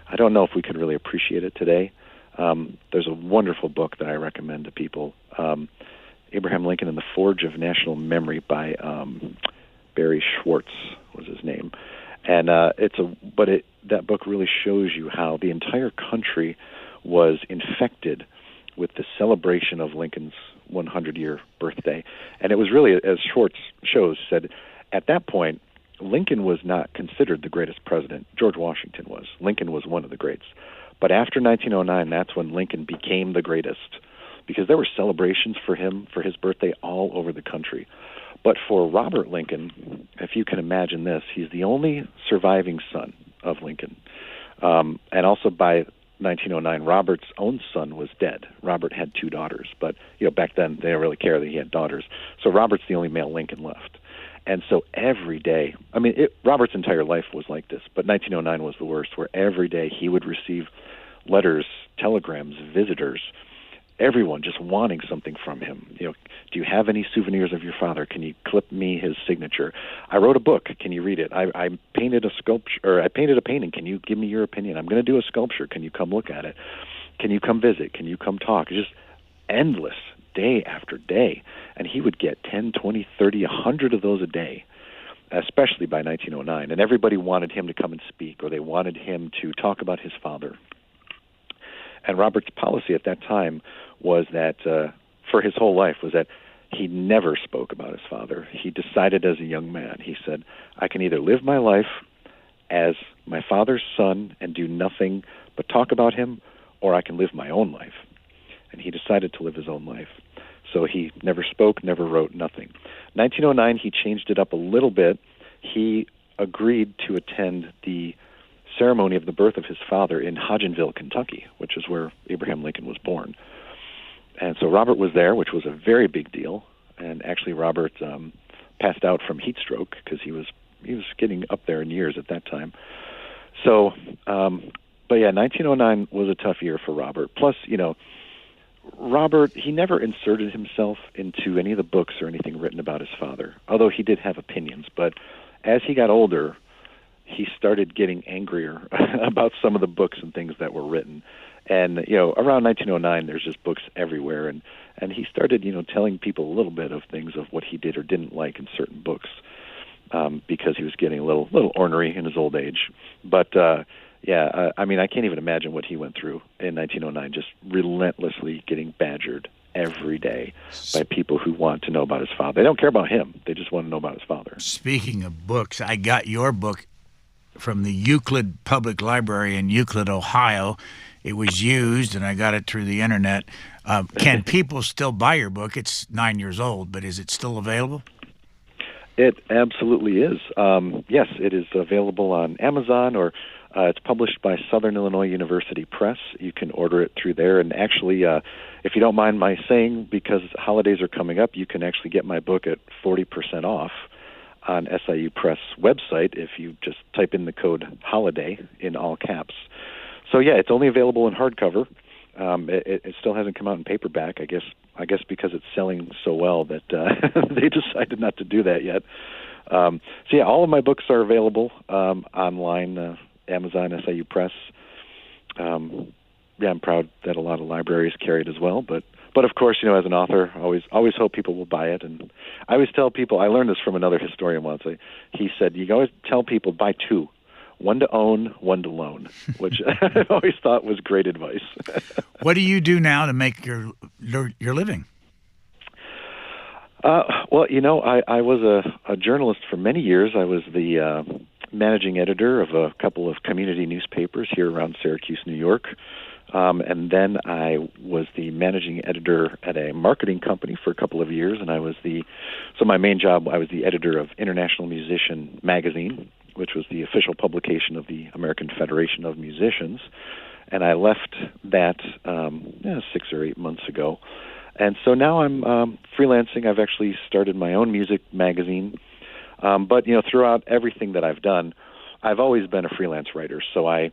I don't know if we could really appreciate it today. There's a wonderful book that I recommend to people, Abraham Lincoln and the Forge of National Memory by Barry Schwartz was his name. And that book really shows you how the entire country was infected with the celebration of Lincoln's 100-year birthday. And it was really, as Schwartz shows, said, at that point, Lincoln was not considered the greatest president. George Washington was. Lincoln was one of the greats. But after 1909, that's when Lincoln became the greatest, because there were celebrations for him, for his birthday, all over the country. But for Robert Lincoln, if you can imagine this, he's the only surviving son of Lincoln. And also by 1909, Robert's own son was dead. Robert had 2 daughters, but back then they didn't really care that he had daughters. So Robert's the only male Lincoln left. And so every day, Robert's entire life was like this, but 1909 was the worst, where every day he would receive letters, telegrams, visitors, everyone just wanting something from him. Do you have any souvenirs of your father? Can you clip me his signature? I wrote a book. Can you read it? I painted a sculpture, or I painted a painting. Can you give me your opinion? I'm going to do a sculpture. Can you come look at it? Can you come visit? Can you come talk? It's just endless, day after day. And he would get 10, 20, 30, 100 of those a day, especially by 1909. And everybody wanted him to come and speak, or they wanted him to talk about his father. And Robert's policy at that time was that, for his whole life, was that he never spoke about his father. He decided as a young man, he said, I can either live my life as my father's son and do nothing but talk about him, or I can live my own life. And he decided to live his own life. So he never spoke, never wrote, nothing. 1909, he changed it up a little bit. He agreed to attend the ceremony of the birth of his father in Hodgenville, Kentucky, which is where Abraham Lincoln was born. And so Robert was there, which was a very big deal. And actually, Robert passed out from heat stroke because he was getting up there in years at that time. So, but yeah, 1909 was a tough year for Robert. Plus, Robert, he never inserted himself into any of the books or anything written about his father, although he did have opinions. But as he got older, he started getting angrier about some of the books and things that were written. And, around 1909, there's just books everywhere. And he started, telling people a little bit of things of what he did or didn't like in certain books, because he was getting a little ornery in his old age. But, I can't even imagine what he went through in 1909, just relentlessly getting badgered every day by people who want to know about his father. They don't care about him. They just want to know about his father. Speaking of books, I got your book from the Euclid Public Library in Euclid, Ohio. It was used, and I got it through the internet. Can people still buy your book? It's 9 years old, but is it still available? It absolutely is. Yes, it is available on Amazon, or it's published by Southern Illinois University Press. You can order it through there. And actually, if you don't mind my saying, because holidays are coming up, you can actually get my book at 40% off on SIU Press website if you just type in the code HOLIDAY in all caps. So yeah, it's only available in hardcover. It still hasn't come out in paperback. I guess because it's selling so well that they decided not to do that yet. So yeah, all of my books are available online, Amazon, SIU Press. I'm proud that a lot of libraries carry it as well. But of course, as an author, I always hope people will buy it. And I always tell people, I learned this from another historian once. He said, you always tell people, buy 2. One to own, one to loan, which I always thought was great advice. What do you do now to make your living? Well, I was a journalist for many years. I was the managing editor of a couple of community newspapers here around Syracuse, New York. And then I was the managing editor at a marketing company for a couple of years, and so my main job, I was the editor of International Musician magazine, which was the official publication of the American Federation of Musicians. And I left that 6 or 8 months ago. And so now I'm freelancing. I've actually started my own music magazine. But, throughout everything that I've done, I've always been a freelance writer. So I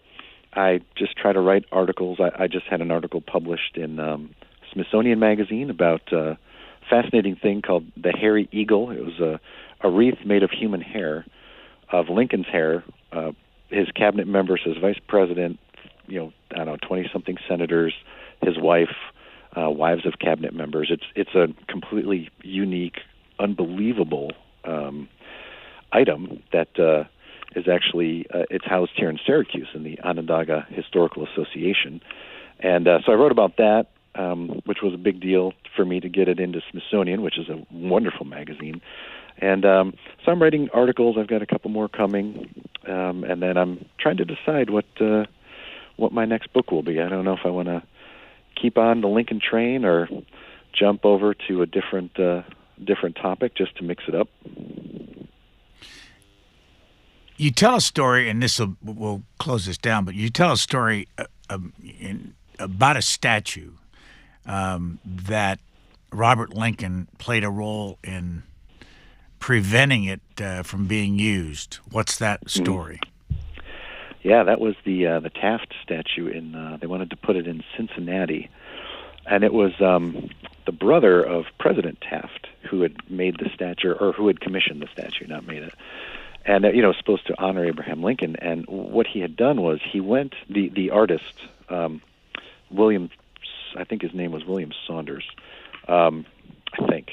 just try to write articles. I just had an article published in Smithsonian Magazine about a fascinating thing called the Hairy Eagle. It was a wreath made of human hair, of Lincoln's hair, his cabinet members, his vice president, 20-something senators, his wife, wives of cabinet members. It's a completely unique, unbelievable item that is actually it's housed here in Syracuse in the Onondaga Historical Association. And so I wrote about that. which was a big deal for me to get it into Smithsonian, which is a wonderful magazine. And so I'm writing articles. I've got a couple more coming, and then I'm trying to decide what my next book will be. I don't know if I want to keep on the Lincoln train or jump over to a different topic just to mix it up. You tell a story, and we'll close this down, but you tell a story about a statue that Robert Lincoln played a role in preventing it from being used. What's that story? Yeah, that was the Taft statue. They wanted to put it in Cincinnati, and it was the brother of President Taft who had made the statue, or who had commissioned the statue, not made it. And supposed to honor Abraham Lincoln. And what he had done was he went, the artist, William, I think his name was William Saunders, I think.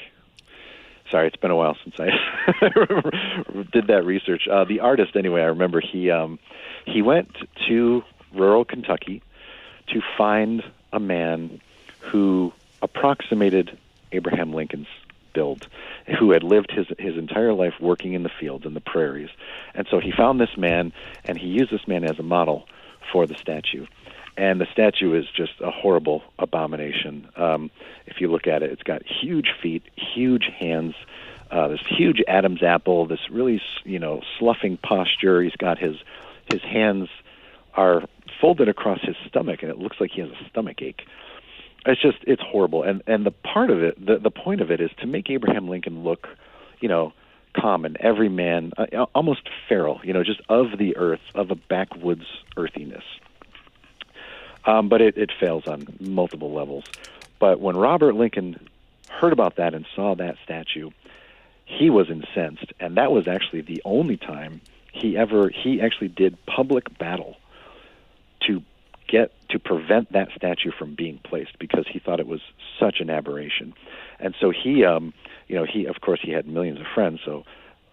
Sorry, it's been a while since I did that research. The artist, anyway, I remember he went to rural Kentucky to find a man who approximated Abraham Lincoln's build, who had lived his entire life working in the fields and the prairies. And so he found this man, and he used this man as a model for the statue. And the statue is just a horrible abomination. If you look at it, it's got huge feet, huge hands, this huge Adam's apple, this really, sloughing posture. He's got his hands are folded across his stomach, and it looks like he has a stomach ache. It's horrible. And the part of it, the point of it is to make Abraham Lincoln look, common, every man, almost feral, just of the earth, of a backwoods earthiness. But it fails on multiple levels. But when Robert Lincoln heard about that and saw that statue, he was incensed. And that was actually the only time he actually did public battle to prevent that statue from being placed, because he thought it was such an aberration. And so he of course he had millions of friends, so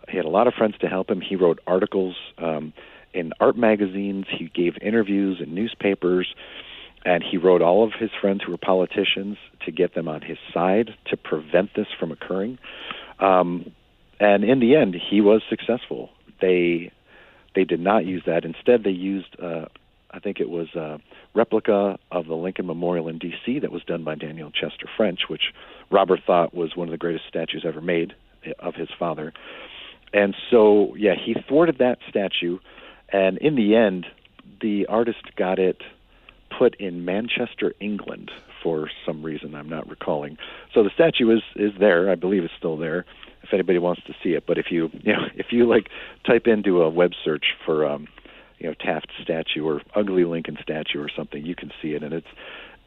he had a lot of friends to help him. He wrote articles in art magazines, he gave interviews in newspapers, and he wrote all of his friends who were politicians to get them on his side to prevent this from occurring. And in the end, he was successful. They did not use that. Instead, they used I think it was a replica of the Lincoln Memorial in D.C. that was done by Daniel Chester French, which Robert thought was one of the greatest statues ever made of his father. And so, yeah, he thwarted that statue, and in the end, the artist got it put in Manchester, England, for some reason I'm not recalling. So the statue is there. I believe it's still there, if anybody wants to see it. But if you type into a web search for Taft statue or ugly Lincoln statue or something, you can see it, and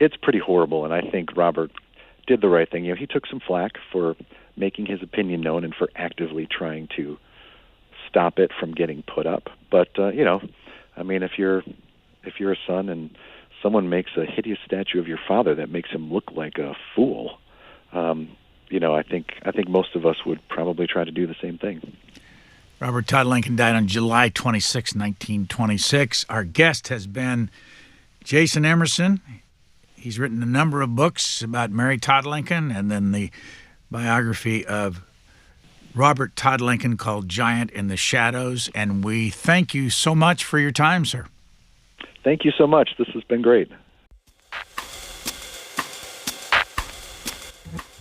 it's pretty horrible. And I think Robert did the right thing. He took some flack for making his opinion known and for actively trying to stop it from getting put up. But if you're a son and someone makes a hideous statue of your father that makes him look like a fool, I think most of us would probably try to do the same thing. Robert Todd Lincoln died on July 26, 1926. Our guest has been Jason Emerson. He's written a number of books about Mary Todd Lincoln, and then the biography of Robert Todd Lincoln called Giant in the Shadows. And we thank you so much for your time, sir. Thank you so much. This has been great.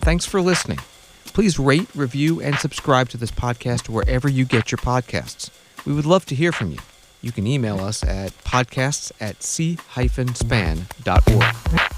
Thanks for listening. Please rate, review, and subscribe to this podcast wherever you get your podcasts. We would love to hear from you. You can email us at podcasts@c-span.org.